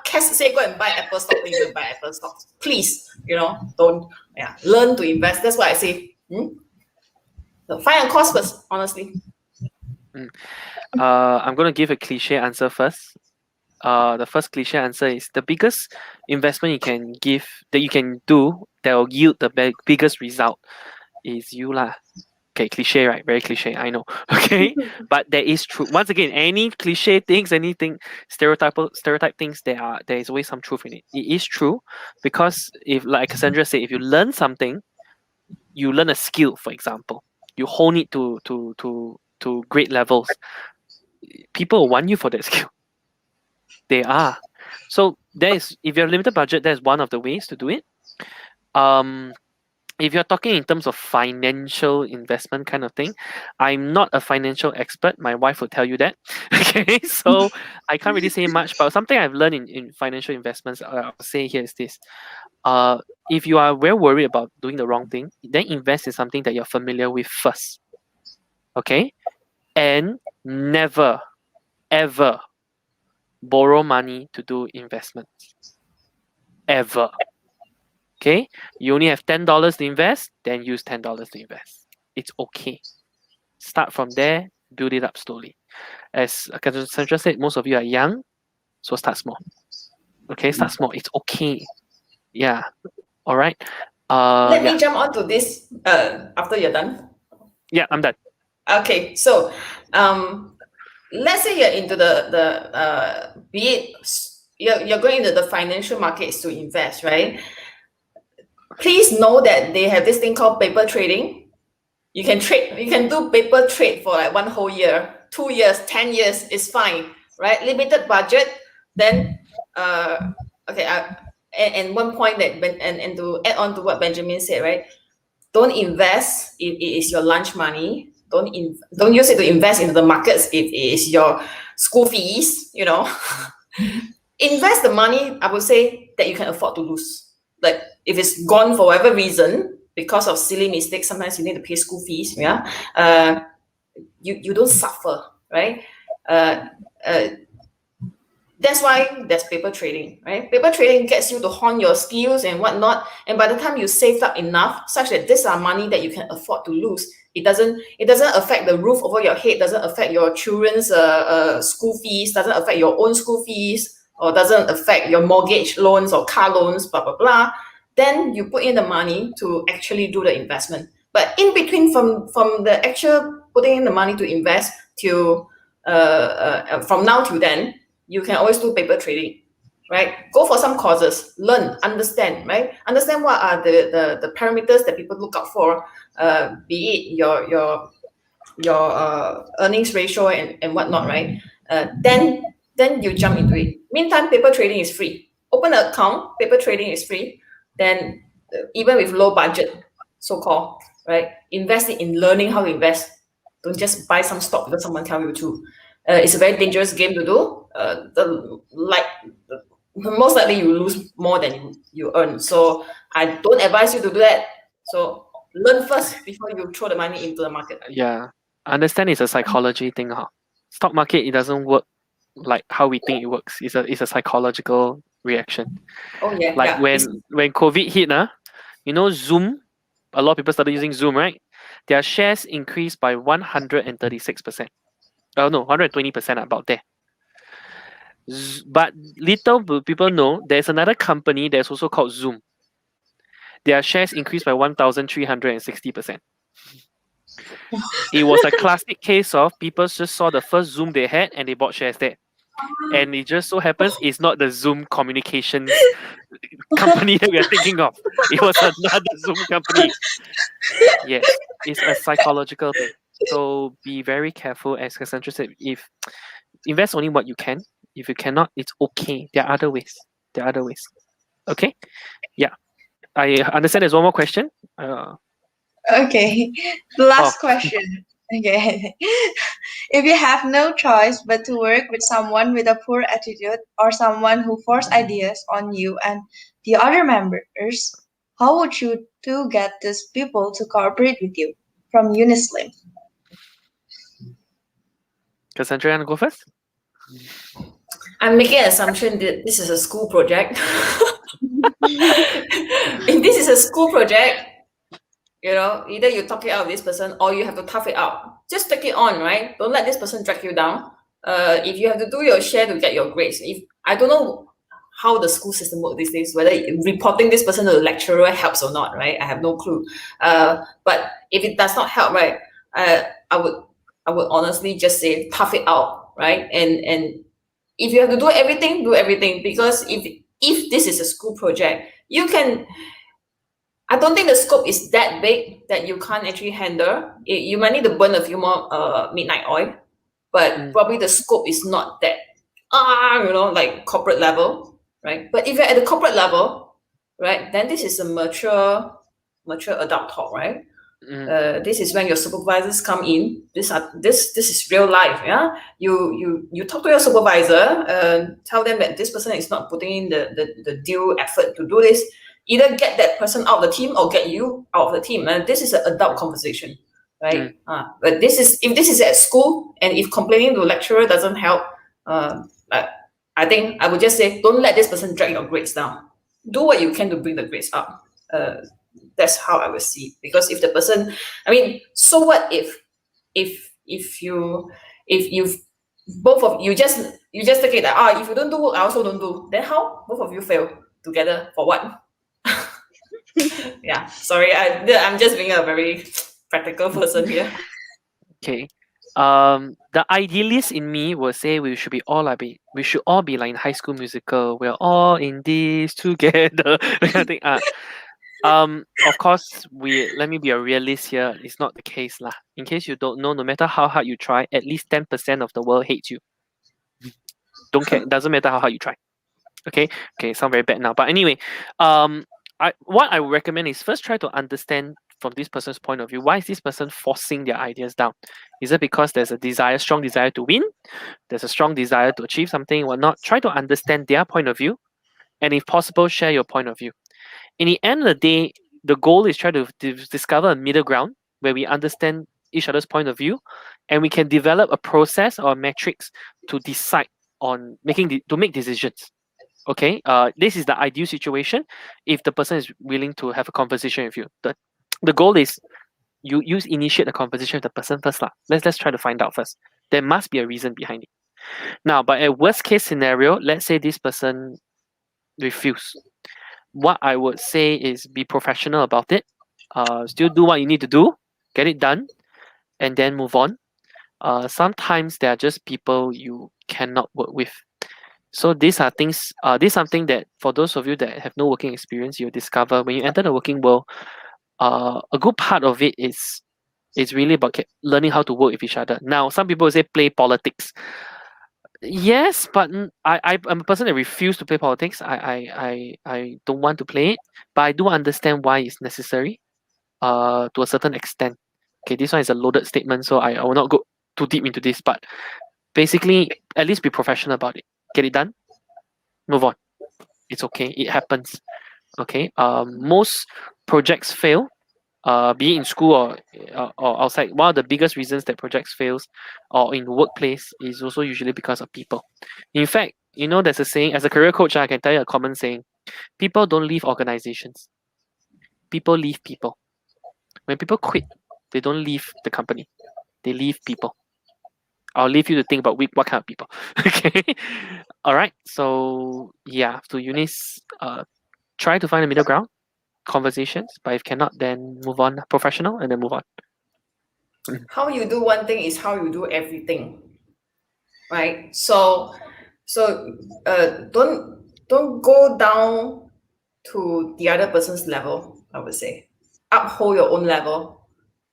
Cass say go and buy Apple stock, then you go and buy Apple stock. Please, don't. Yeah, learn to invest. That's what I say. So find a course first, honestly. I'm going to give a cliche answer first. The first cliche answer is the biggest investment you can do that will yield the biggest result is you lah. Okay, cliche, right? Very cliche, I know. Okay, but there is truth. Once again, any cliche things, anything stereotype things, there is always some truth in it. It is true because if, like Cassandra said, if you learn something, you learn a skill, for example, you hone it to great levels. People want you for that skill. They are. So if you have limited budget, that's one of the ways to do it. if you're talking in terms of financial investment kind of thing, I'm not a financial expert. My wife will tell you that. Okay, so I can't really say much, but something I've learned in financial investments, I'll say here is this. If you are very worried about doing the wrong thing, then invest in something that you're familiar with first. Okay? And never, ever borrow money to do investments. Ever. Okay? You only have $10 to invest, then use $10 to invest. It's okay. Start from there, build it up slowly. As Cassandra said, most of you are young, so start small. Okay, start small. It's okay. Yeah. All right. Let Yeah. me jump onto this after you're done. Yeah, I'm done. Okay, so let's say you're into the be it you're going into the financial markets to invest, right? Please know that they have this thing called paper trading. You can do paper trade for like 1 whole year, 2 years, 10 years is fine, right? Limited budget. Then and one point that and to add on to what Benjamin said, right? Don't invest if it is your lunch money. Don't use it to invest into the markets if it is your school fees, Invest the money, I would say, that you can afford to lose. Like if it's gone for whatever reason, because of silly mistakes, sometimes you need to pay school fees, you don't suffer, right? That's why there's paper trading, right? Paper trading gets you to hone your skills and whatnot. And by the time you saved up enough, such that this are money that you can afford to lose, it doesn't affect the roof over your head, doesn't affect your children's school fees, doesn't affect your own school fees, or doesn't affect your mortgage loans or car loans, blah, blah, blah. Then you put in the money to actually do the investment. But in between from the actual putting in the money to invest to from now to then, you can always do paper trading, right? Go for some courses, learn, understand, right? Understand what are the parameters that people look out for, be it your earnings ratio and whatnot, right? Then you jump into it. Meantime, paper trading is free. Open an account, paper trading is free. Then even with low budget, so-called, right? Invest in learning how to invest. Don't just buy some stock because someone tell you to. It's a very dangerous game to do. Most likely you lose more than you earn. So I don't advise you to do that. So learn first before you throw the money into the market. Yeah. I understand it's a psychology thing. Stock market, it doesn't work like how we think it works. It's a psychological reaction. Oh yeah. Like when COVID hit, Zoom, a lot of people started using Zoom, right? Their shares increased by 136%. Oh no, 120%, about there. But little people know there's another company that's also called Zoom. Their shares increased by 1,360%. It was a classic case of people just saw the first Zoom they had and they bought shares there. And it just so happens it's not the Zoom communications company that we are thinking of. It was another Zoom company. Yes, it's a psychological thing. So be very careful, as Cassandra said. If invest only what you can. If you cannot, it's okay. There are other ways. Okay? Yeah. I understand there's one more question. Okay, the last question. Okay. If you have no choice but to work with someone with a poor attitude or someone who forces ideas on you and the other members, how would you two get these people to cooperate with you? From Unislim. Cassandra, you want to go first? I'm making an assumption that this is a school project. If this is a school project, either you talk it out with this person or you have to tough it out. Just take it on, right? Don't let this person drag you down. If you have to do your share to get your grades, I don't know how the school system works these days, whether reporting this person to the lecturer helps or not, right? I have no clue. But if it does not help, right, I would honestly just say tough it out, right? And if you have to do everything, because if this is a school project, I don't think the scope is that big that you can't actually handle. You might need to burn a few more midnight oil, but probably the scope is not that, like corporate level, right? But if you're at the corporate level, right, then this is a mature mature adult talk, right? This is when your supervisors come in. This is real life. Yeah, you talk to your supervisor, tell them that this person is not putting in the due effort to do this. Either get that person out of the team or get you out of the team. And this is an adult conversation, right? But if this is at school, and if complaining to lecturer doesn't help, I think I would just say, don't let this person drag your grades down. Do what you can to bring the grades up. That's how I would see it. Because if the person, I mean, so what if both of you just take it that if you don't do work, I also don't do. Then how? Both of you fail together for what? Yeah, sorry, I'm just being a very practical person here. Okay. The idealist in me will say we should all be like in High School Musical. We're all in this together. I think. Of course, let me be a realist here. It's not the case lah. In case you don't know, no matter how hard you try, at least 10% of the world hates you. Don't care. Doesn't matter how hard you try. Okay. Sound very bad now, but anyway, what I would recommend is first try to understand from this person's point of view, why is this person forcing their ideas down? Is it because there's a strong desire to win? There's a strong desire to achieve something, whatnot? Try to understand their point of view, and if possible, share your point of view. In the end of the day, the goal is try to discover a middle ground where we understand each other's point of view, and we can develop a process or a metrics to decide on to make decisions. Okay, this is the ideal situation if the person is willing to have a conversation with you. The goal is you initiate a conversation with the person first lah. Let's try to find out first. There must be a reason behind it. Now, but a worst case scenario, let's say this person refuse. What I would say is be professional about it. Still do what you need to do, get it done, and then move on. Sometimes there are just people you cannot work with. So these are things. This is something that for those of you that have no working experience, you'll discover when you enter the working world. A good part of it is really about learning how to work with each other. Now, some people say play politics. Yes, but I'm a person that refuses to play politics. I don't want to play it, but I do understand why it's necessary. To a certain extent. Okay, this one is a loaded statement, so I will not go too deep into this. But basically, at least be professional about it. Get it done. Move on. It's okay. It happens. Okay. Most projects fail. Be it in school or outside. One of the biggest reasons that projects fails or in the workplace is also usually because of people. In fact, there's a saying, as a career coach, I can tell you a common saying. People don't leave organizations. People leave people. When people quit, they don't leave the company. They leave people. I'll leave you to think about what kind of people. Okay. All right. So yeah, to Eunice, try to find a middle ground. Conversations, but if cannot, then move on, professional, and then move on. How you do one thing is how you do everything, right? So don't go down to the other person's level. I would say uphold your own level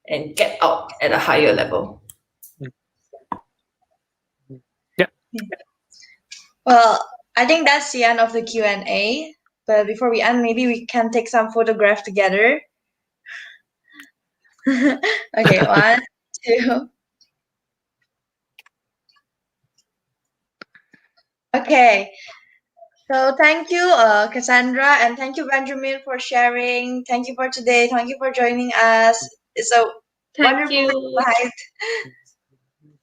and get out at a higher level. Yeah. Well, I think that's the end of the Q&A. But before we end, maybe we can take some photographs together. Okay, 1, 2. Okay. So thank you, Cassandra, and thank you, Benjamin, for sharing. Thank you for today. Thank you for joining us. It's a wonderful night.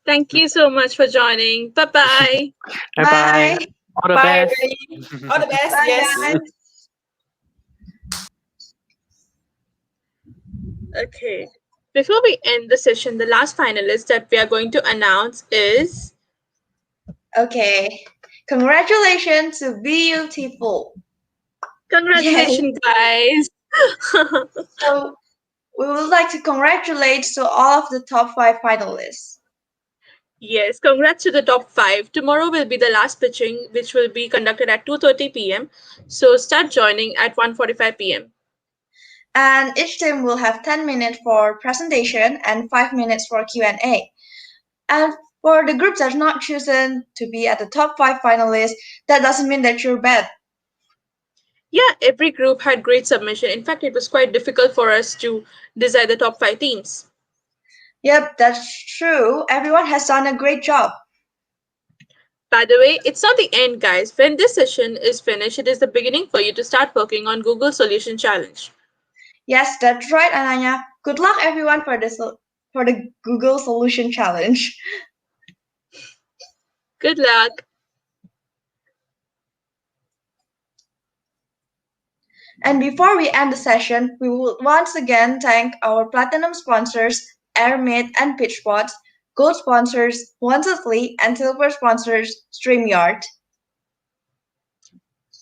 Thank you so much for joining. Bye-bye. Bye. All the Bye. best. All the best. Bye, Yes. guys. Okay. Before we end the session, the last finalist that we are going to announce is... Okay. Congratulations to Beautiful. Congratulations, guys. So we would like to congratulate to all of the top 5 finalists. Yes, congrats to the top 5. Tomorrow will be the last pitching, which will be conducted at 2:30 p.m. So start joining at 1:45 p.m. And each team will have 10 minutes for presentation and 5 minutes for Q&A. And for the groups that are not chosen to be at the top 5 finalists, that doesn't mean that you're bad. Yeah, every group had great submission. In fact, it was quite difficult for us to decide the top 5 teams. Yep, that's true. Everyone has done a great job. By the way, it's not the end, guys. When this session is finished, it is the beginning for you to start working on Google Solution Challenge. Yes, that's right, Ananya. Good luck, everyone, for the Google Solution Challenge. Good luck. And before we end the session, we will once again thank our platinum sponsors, Airmate and Pitchbot, gold sponsors, Wantedly, and silver sponsors, StreamYard.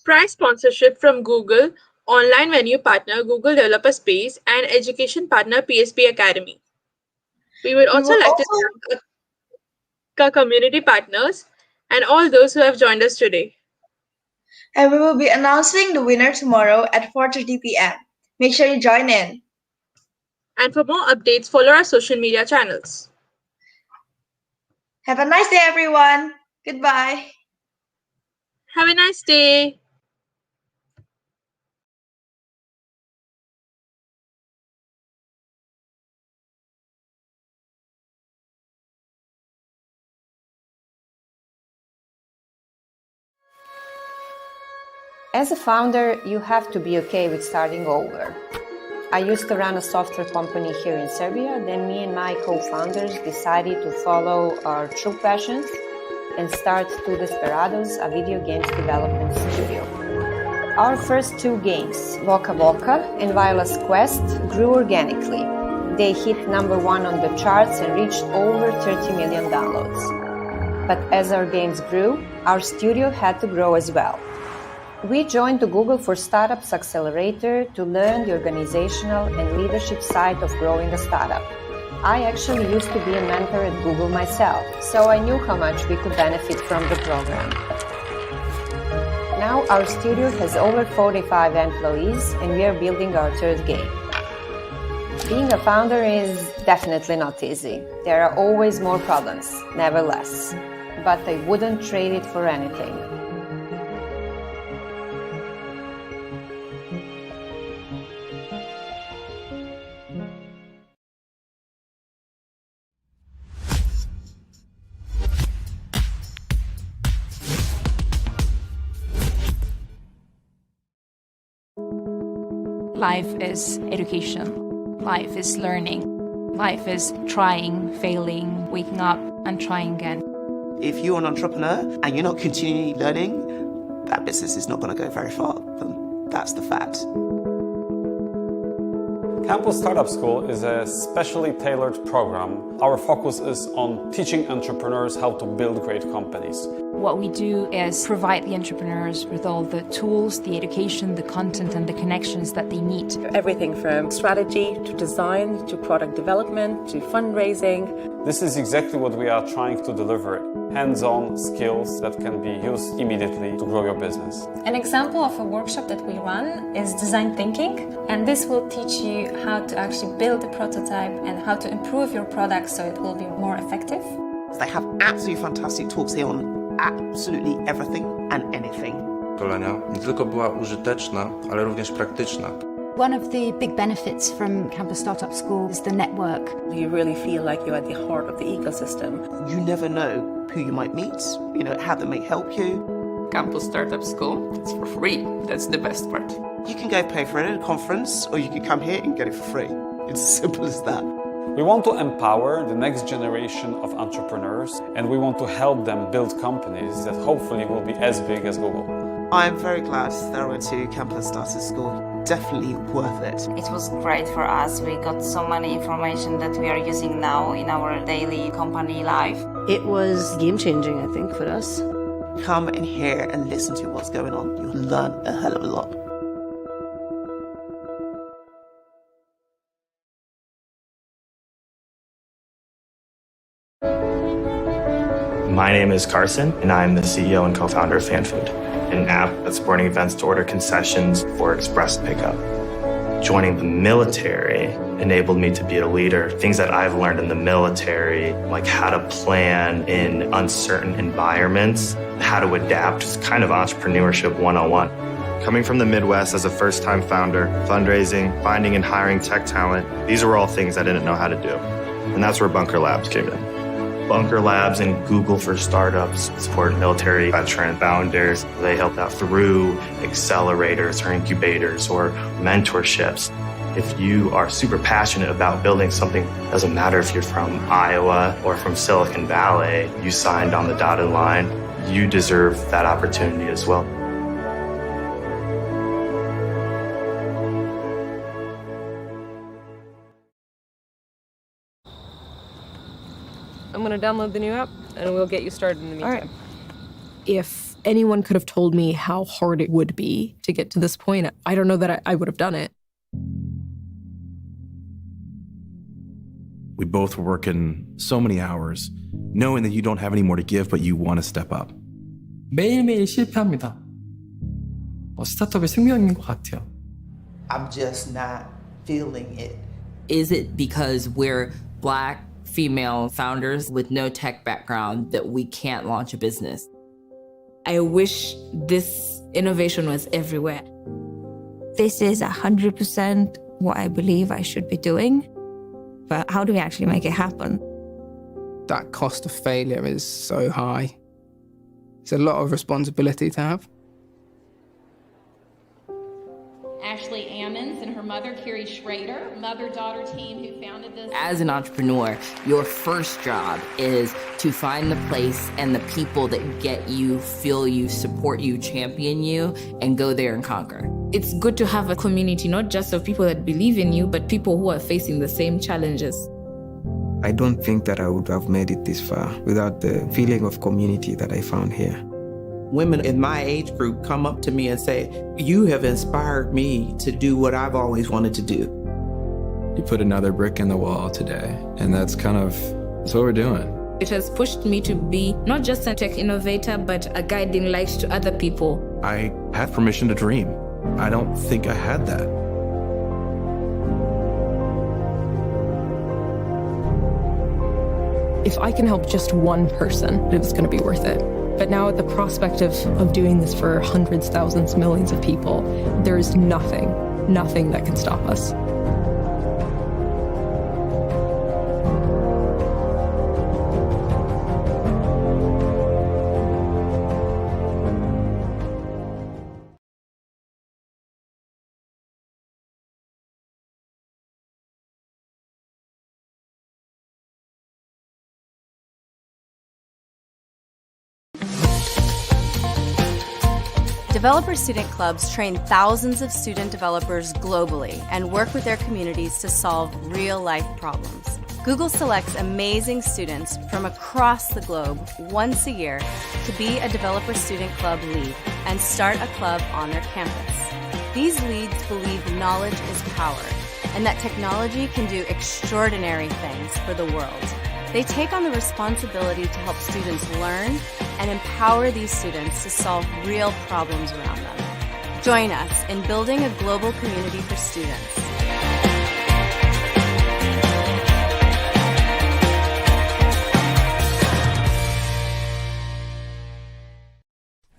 Prize sponsorship from Google, online venue partner Google Developer Space, and education partner PSB Academy. We would also like to thank our community partners and all those who have joined us today. And we will be announcing the winner tomorrow at 4:30 p.m. Make sure you join in. And for more updates, follow our social media channels. Have a nice day, everyone. Goodbye. Have a nice day. As a founder, you have to be okay with starting over. I used to run a software company here in Serbia. Then me and my co-founders decided to follow our true passions and start Two Desperados, a video games development studio. Our first 2 games, Voka Voka and Violet's Quest, grew organically. They hit #1 on the charts and reached over 30 million downloads. But as our games grew, our studio had to grow as well. We joined the Google for Startups Accelerator to learn the organizational and leadership side of growing a startup. I actually used to be a mentor at Google myself, so I knew how much we could benefit from the program. Now our studio has over 45 employees and we are building our 3rd game. Being a founder is definitely not easy. There are always more problems, never less. But I wouldn't trade it for anything. Life is education. Life is learning. Life is trying, failing, waking up and trying again. If you're an entrepreneur and you're not continually learning, that business is not going to go very far. That's the fact. Campus Startup School is a specially tailored program. Our focus is on teaching entrepreneurs how to build great companies. What we do is provide the entrepreneurs with all the tools, the education, the content and the connections that they need. Everything from strategy to design to product development to fundraising. This is exactly what we are trying to deliver. Hands-on skills that can be used immediately to grow your business. An example of a workshop that we run is design thinking, and this will teach you how to actually build a prototype and how to improve your product so it will be more effective. They have absolutely fantastic talks here on absolutely everything and anything. Szkolenia nie tylko była użyteczna, ale również praktyczna. One of the big benefits from Campus Startup School is the network. You really feel like you're at the heart of the ecosystem. You never know who you might meet, how they may help you. Campus Startup School, it's for free. That's the best part. You can go pay for it at a conference, or you can come here and get it for free. It's as simple as that. We want to empower the next generation of entrepreneurs, and we want to help them build companies that hopefully will be as big as Google. I'm very glad that I went to Campus Startup School. Definitely worth it. It was great for us. We got so many information that we are using now in our daily company life. It was game-changing, I think, for us. Come in here and listen to what's going on. You'll learn a hell of a lot. My name is Carson, and I'm the CEO and co-founder of FanFood, an app that's supporting events to order concessions for express pickup. Joining the military enabled me to be a leader. Things that I've learned in the military, like how to plan in uncertain environments, how to adapt, just kind of entrepreneurship 101. Coming from the Midwest as a first-time founder, fundraising, finding and hiring tech talent, these were all things I didn't know how to do. And that's where Bunker Labs came in. Bunker Labs and Google for Startups support military veteran founders. They help out through accelerators or incubators or mentorships. If you are super passionate about building something, doesn't matter if you're from Iowa or from Silicon Valley, you signed on the dotted line, you deserve that opportunity as well. I'm going to download the new app, and we'll get you started in the meantime. All right. If anyone could have told me how hard it would be to get to this point, I don't know that I would have done it. We both were working so many hours, knowing that you don't have any more to give, but you want to step up. 매일매일 실패합니다. 스타트업의 숙명인 것 같아요. I'm just not feeling it. Is it because we're Black female founders with no tech background that we can't launch a business? I wish this innovation was everywhere. This is 100% what I believe I should be doing, but how do we actually make it happen? That cost of failure is so high. It's a lot of responsibility to have. Ashley Ammons and her mother, Carrie Schrader, mother-daughter team who founded this. As an entrepreneur, your first job is to find the place and the people that get you, feel you, support you, champion you, and go there and conquer. It's good to have a community, not just of people that believe in you, but people who are facing the same challenges. I don't think that I would have made it this far without the feeling of community that I found here. Women in my age group come up to me and say, you have inspired me to do what I've always wanted to do. You put another brick in the wall today, and that's what we're doing. It has pushed me to be not just a tech innovator, but a guiding light to other people. I had permission to dream. I don't think I had that. If I can help just one person, it's going to be worth it. But now at the prospect of doing this for hundreds, thousands, millions of people, there is nothing that can stop us. Developer Student Clubs train thousands of student developers globally and work with their communities to solve real-life problems. Google selects amazing students from across the globe once a year to be a Developer Student Club lead and start a club on their campus. These leads believe knowledge is power and that technology can do extraordinary things for the world. They take on the responsibility to help students learn and empower these students to solve real problems around them. Join us in building a global community for students.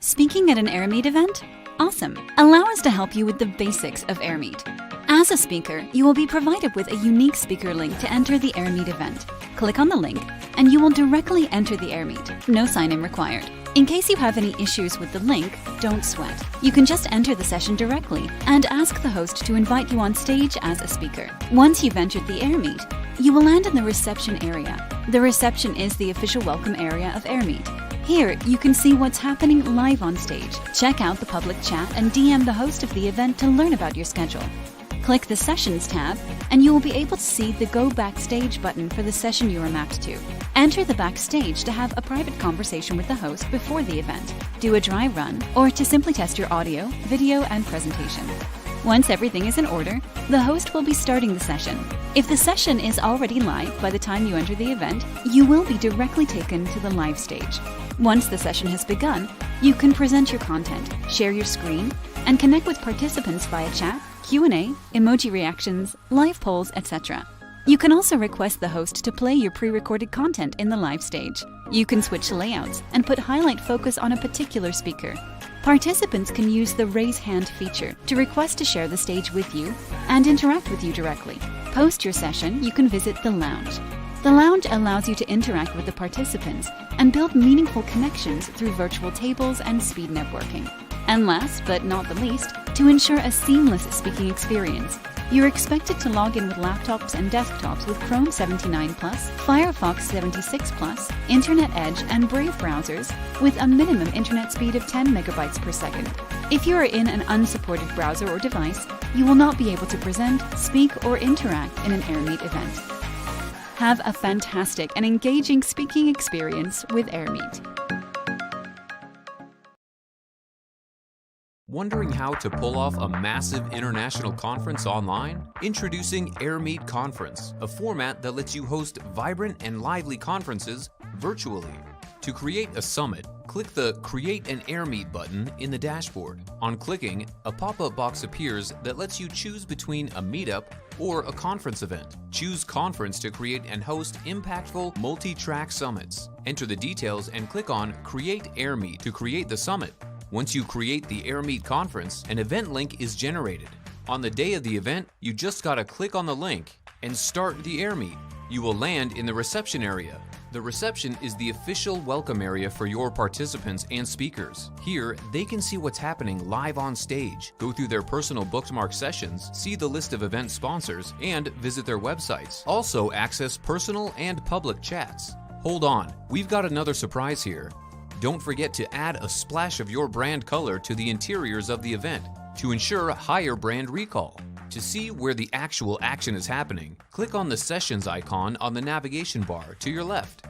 Speaking at an AirMeet event? Awesome. Allow us to help you with the basics of AirMeet. As a speaker, you will be provided with a unique speaker link to enter the AirMeet event. Click on the link, and you will directly enter the AirMeet. No sign-in required. In case you have any issues with the link, don't sweat. You can just enter the session directly and ask the host to invite you on stage as a speaker. Once you've entered the AirMeet, you will land in the reception area. The reception is the official welcome area of AirMeet. Here, you can see what's happening live on stage. Check out the public chat and DM the host of the event to learn about your schedule. Click the Sessions tab, and you will be able to see the Go Backstage button for the session you are mapped to. Enter the backstage to have a private conversation with the host before the event, do a dry run, or to simply test your audio, video, and presentation. Once everything is in order, the host will be starting the session. If the session is already live by the time you enter the event, you will be directly taken to the live stage. Once the session has begun, you can present your content, share your screen, and connect with participants via chat, Q&A, emoji reactions, live polls, etc. You can also request the host to play your pre-recorded content in the live stage. You can switch layouts and put highlight focus on a particular speaker. Participants can use the Raise Hand feature to request to share the stage with you and interact with you directly. Post your session, you can visit the lounge. The lounge allows you to interact with the participants and build meaningful connections through virtual tables and speed networking. And last but not the least, to ensure a seamless speaking experience, you're expected to log in with laptops and desktops with Chrome 79 Plus, Firefox 76 Plus, Internet Edge, and Brave browsers with a minimum internet speed of 10 megabytes per second. If you are in an unsupported browser or device, you will not be able to present, speak, or interact in an AirMeet event. Have a fantastic and engaging speaking experience with AirMeet. Wondering how to pull off a massive international conference online? Introducing AirMeet Conference, a format that lets you host vibrant and lively conferences virtually. To create a summit, click the Create an AirMeet button in the dashboard. On clicking, a pop-up box appears that lets you choose between a meetup or a conference event. Choose Conference to create and host impactful multi-track summits. Enter the details and click on Create AirMeet to create the summit. Once you create the AirMeet conference, an event link is generated. On the day of the event, you just gotta click on the link and start the AirMeet. You will land in the reception area. The reception is the official welcome area for your participants and speakers. Here, they can see what's happening live on stage, go through their personal bookmark sessions, see the list of event sponsors, and visit their websites. Also access personal and public chats. Hold on, we've got another surprise here. Don't forget to add a splash of your brand color to the interiors of the event to ensure higher brand recall. To see where the actual action is happening, click on the Sessions icon on the navigation bar to your left.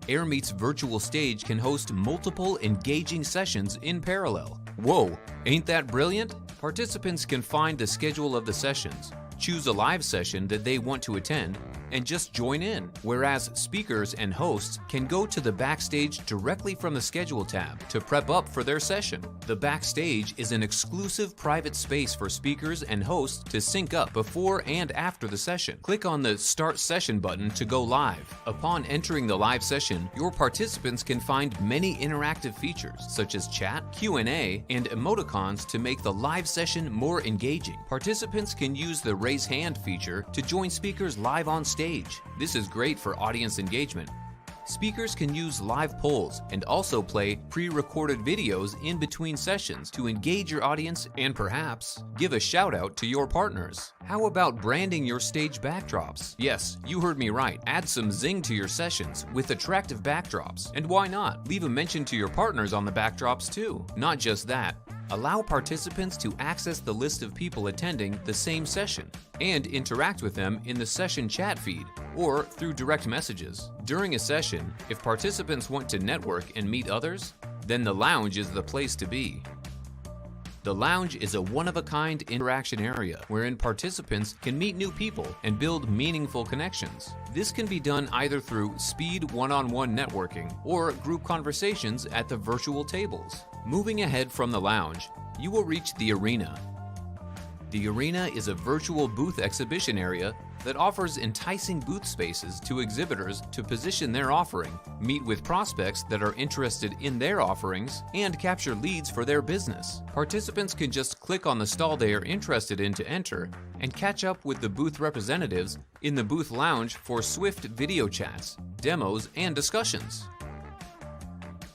AirMeet's virtual stage can host multiple engaging sessions in parallel. Whoa, ain't that brilliant? Participants can find the schedule of the sessions, choose a live session that they want to attend, and just join in, whereas speakers and hosts can go to the backstage directly from the Schedule tab to prep up for their session. The backstage is an exclusive private space for speakers and hosts to sync up before and after the session. Click on the Start Session button to go live. Upon entering the live session, your participants can find many interactive features such as chat, Q&A, and emoticons to make the live session more engaging. Participants can use the Raise Hand feature to join speakers live on stage. This is great for audience engagement. Speakers can use live polls and also play pre-recorded videos in between sessions to engage your audience and perhaps give a shout out to your partners. How about branding your stage backdrops? Yes, you heard me right. Add some zing to your sessions with attractive backdrops. And why not? Leave a mention to your partners on the backdrops too. Not just that. Allow participants to access the list of people attending the same session and interact with them in the session chat feed or through direct messages. During a session, if participants want to network and meet others, then the lounge is the place to be. The lounge is a one-of-a-kind interaction area wherein participants can meet new people and build meaningful connections. This can be done either through speed one-on-one networking or group conversations at the virtual tables. Moving ahead from the lounge, you will reach the arena. The arena is a virtual booth exhibition area that offers enticing booth spaces to exhibitors to position their offering, meet with prospects that are interested in their offerings, and capture leads for their business. Participants can just click on the stall they are interested in to enter and catch up with the booth representatives in the booth lounge for swift video chats, demos, and discussions.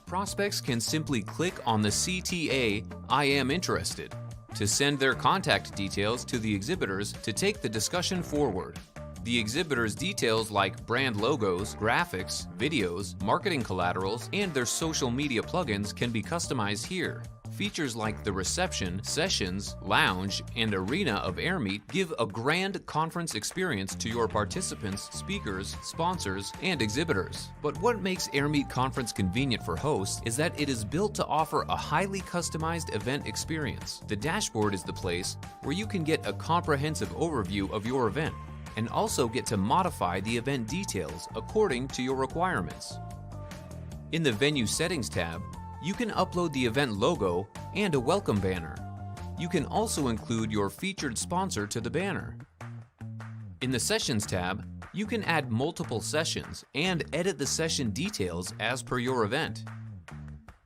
Prospects can simply click on the CTA I am interested to send their contact details to the exhibitors to take the discussion forward. The exhibitors' details like brand logos, graphics, videos, marketing collaterals, and their social media plugins can be customized here. Features like the reception, sessions, lounge, and arena of AirMeet give a grand conference experience to your participants, speakers, sponsors, and exhibitors. But what makes AirMeet Conference convenient for hosts is that it is built to offer a highly customized event experience. The dashboard is the place where you can get a comprehensive overview of your event and also get to modify the event details according to your requirements. In the Venue Settings tab, you can upload the event logo and a welcome banner. You can also include your featured sponsor to the banner. In the Sessions tab, you can add multiple sessions and edit the session details as per your event.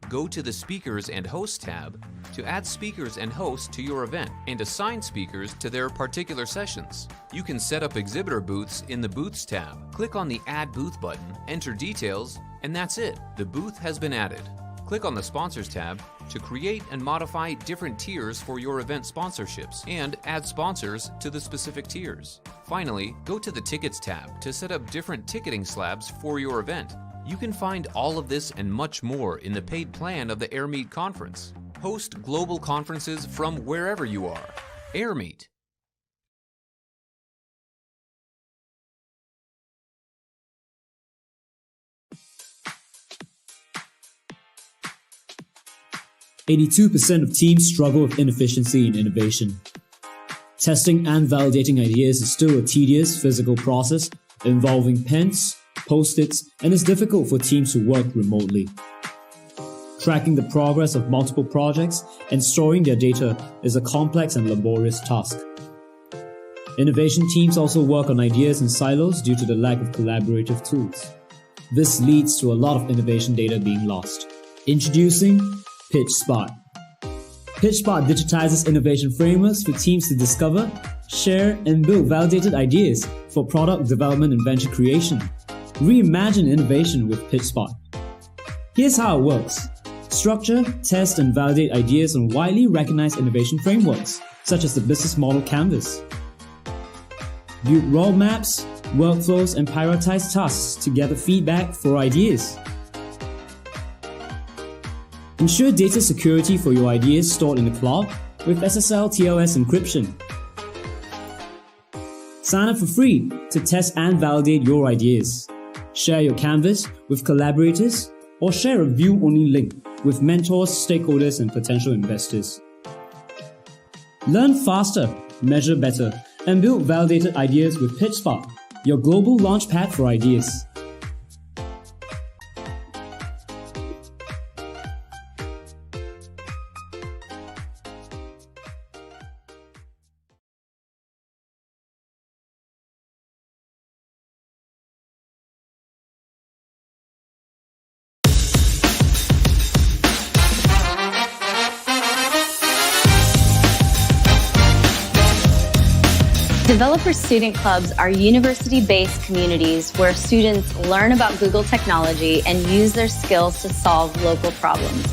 go to the Speakers and Hosts tab to add speakers and hosts to your event and assign speakers to their particular sessions. You can set up exhibitor booths in the Booths tab. Click on the Add Booth button, enter details, and that's it. The booth has been added. Click on the Sponsors tab to create and modify different tiers for your event sponsorships and add sponsors to the specific tiers. Finally, go to the Tickets tab to set up different ticketing slabs for your event. You can find all of this and much more in the paid plan of the AirMeet conference. Host global conferences from wherever you are. AirMeet. %82 of teams struggle with inefficiency in innovation. Testing and validating ideas is still a tedious physical process involving pens, post-its, and is difficult for teams who work remotely. Tracking the progress of multiple projects and storing their data is a complex and laborious task. Innovation teams also work on ideas in silos due to the lack of collaborative tools. This leads to a lot of innovation data being lost. Introducing PitchSpot. PitchSpot digitizes innovation frameworks for teams to discover, share, and build validated ideas for product development and venture creation. Reimagine innovation with PitchSpot. Here's how it works. Structure, test, and validate ideas on widely recognized innovation frameworks, such as the Business Model Canvas. Build roadmaps, workflows, and prioritize tasks to gather feedback for ideas. Ensure data security for your ideas stored in the cloud with SSL TLS encryption. Sign up for free to test and validate your ideas. Share your canvas with collaborators or share a view-only link with mentors, stakeholders, and potential investors. Learn faster, measure better, and build validated ideas with PitchSpot, your global launchpad for ideas. Developer student clubs are university-based communities where students learn about Google technology and use their skills to solve local problems.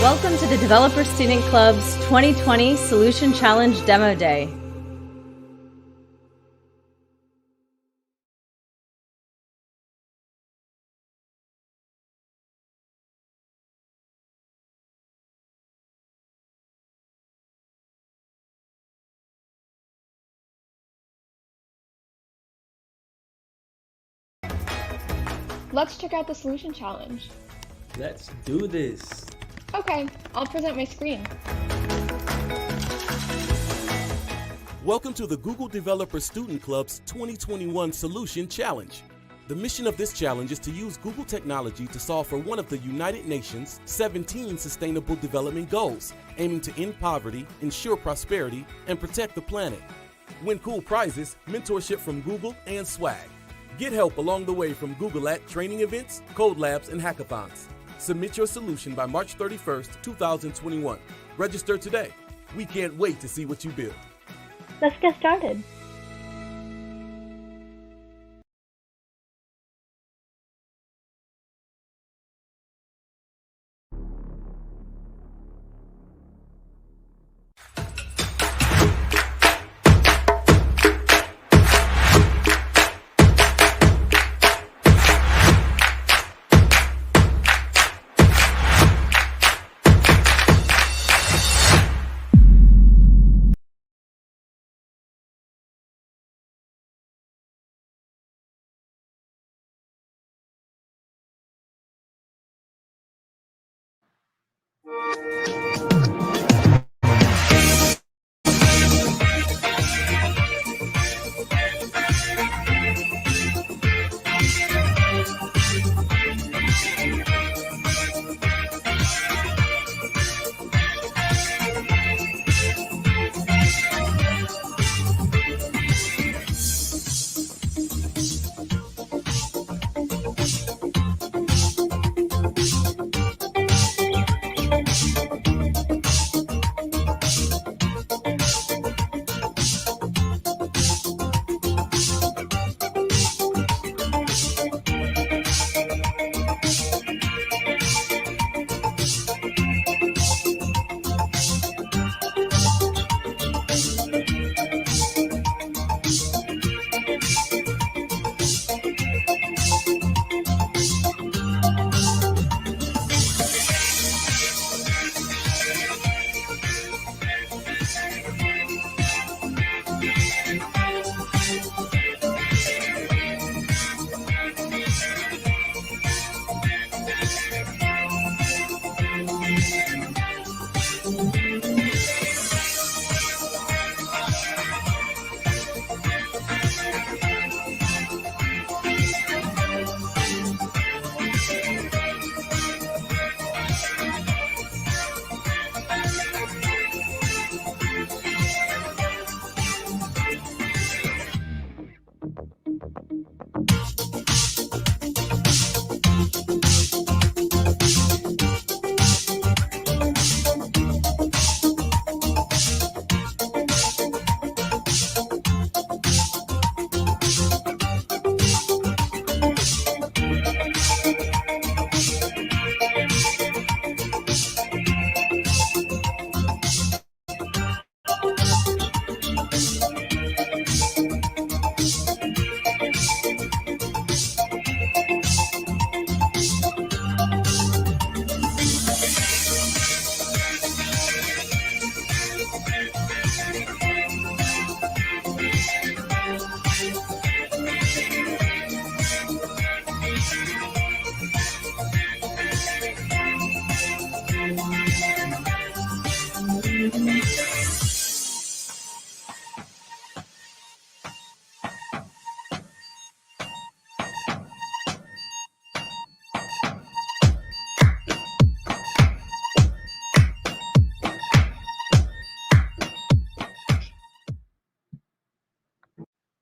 Welcome to the Developer Student Club's 2020 Solution Challenge Demo Day. Let's check out the solution challenge. Let's do this. Okay, I'll present my screen. Welcome to the Google Developer Student Club's 2021 Solution Challenge. The mission of this challenge is to use Google technology to solve for one of the United Nations' 17 Sustainable Development Goals, aiming to end poverty, ensure prosperity, and protect the planet. Win cool prizes, mentorship from Google, and swag. Get help along the way from Google at training events, code labs, and hackathons. Submit your solution by March 31st, 2021. Register today. We can't wait to see what you build. Let's get started.